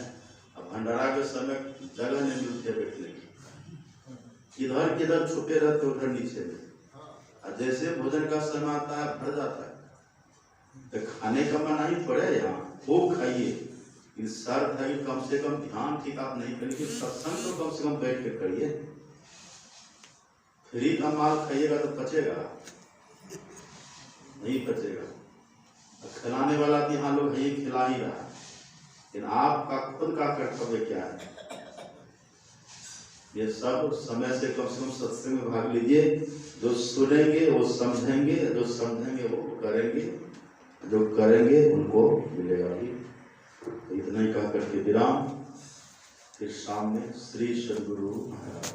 अब भंडारा के समय जगह नहीं मिलती बैठने की, इधर किधर छुपे रहते उधर नीचे में। और जैसे भोजन का समय आता है भर जाता है, तो खाने का मना ही पड़े, यहाँ खूब खाइए। इस शर्त है कि कम से कम ध्यान ठीक आप नहीं करिए, सत्संग तो कम से कम बैठ के करिए। फ्री का माल खाइएगा तो पचेगा नहीं, पचेगा। खिलाने वाला भी यहाँ लोग है, खिला ही रहा है, लेकिन आपका खुद का कर्तव्य क्या है? ये सब समय से कम सत्संग में भाग लीजिए। जो सुनेंगे वो समझेंगे, जो समझेंगे वो करेंगे, जो करेंगे उनको मिलेगा भी। तो इतना ही कह करके विराम। फिर सामने श्री सद्गुरु महाराज।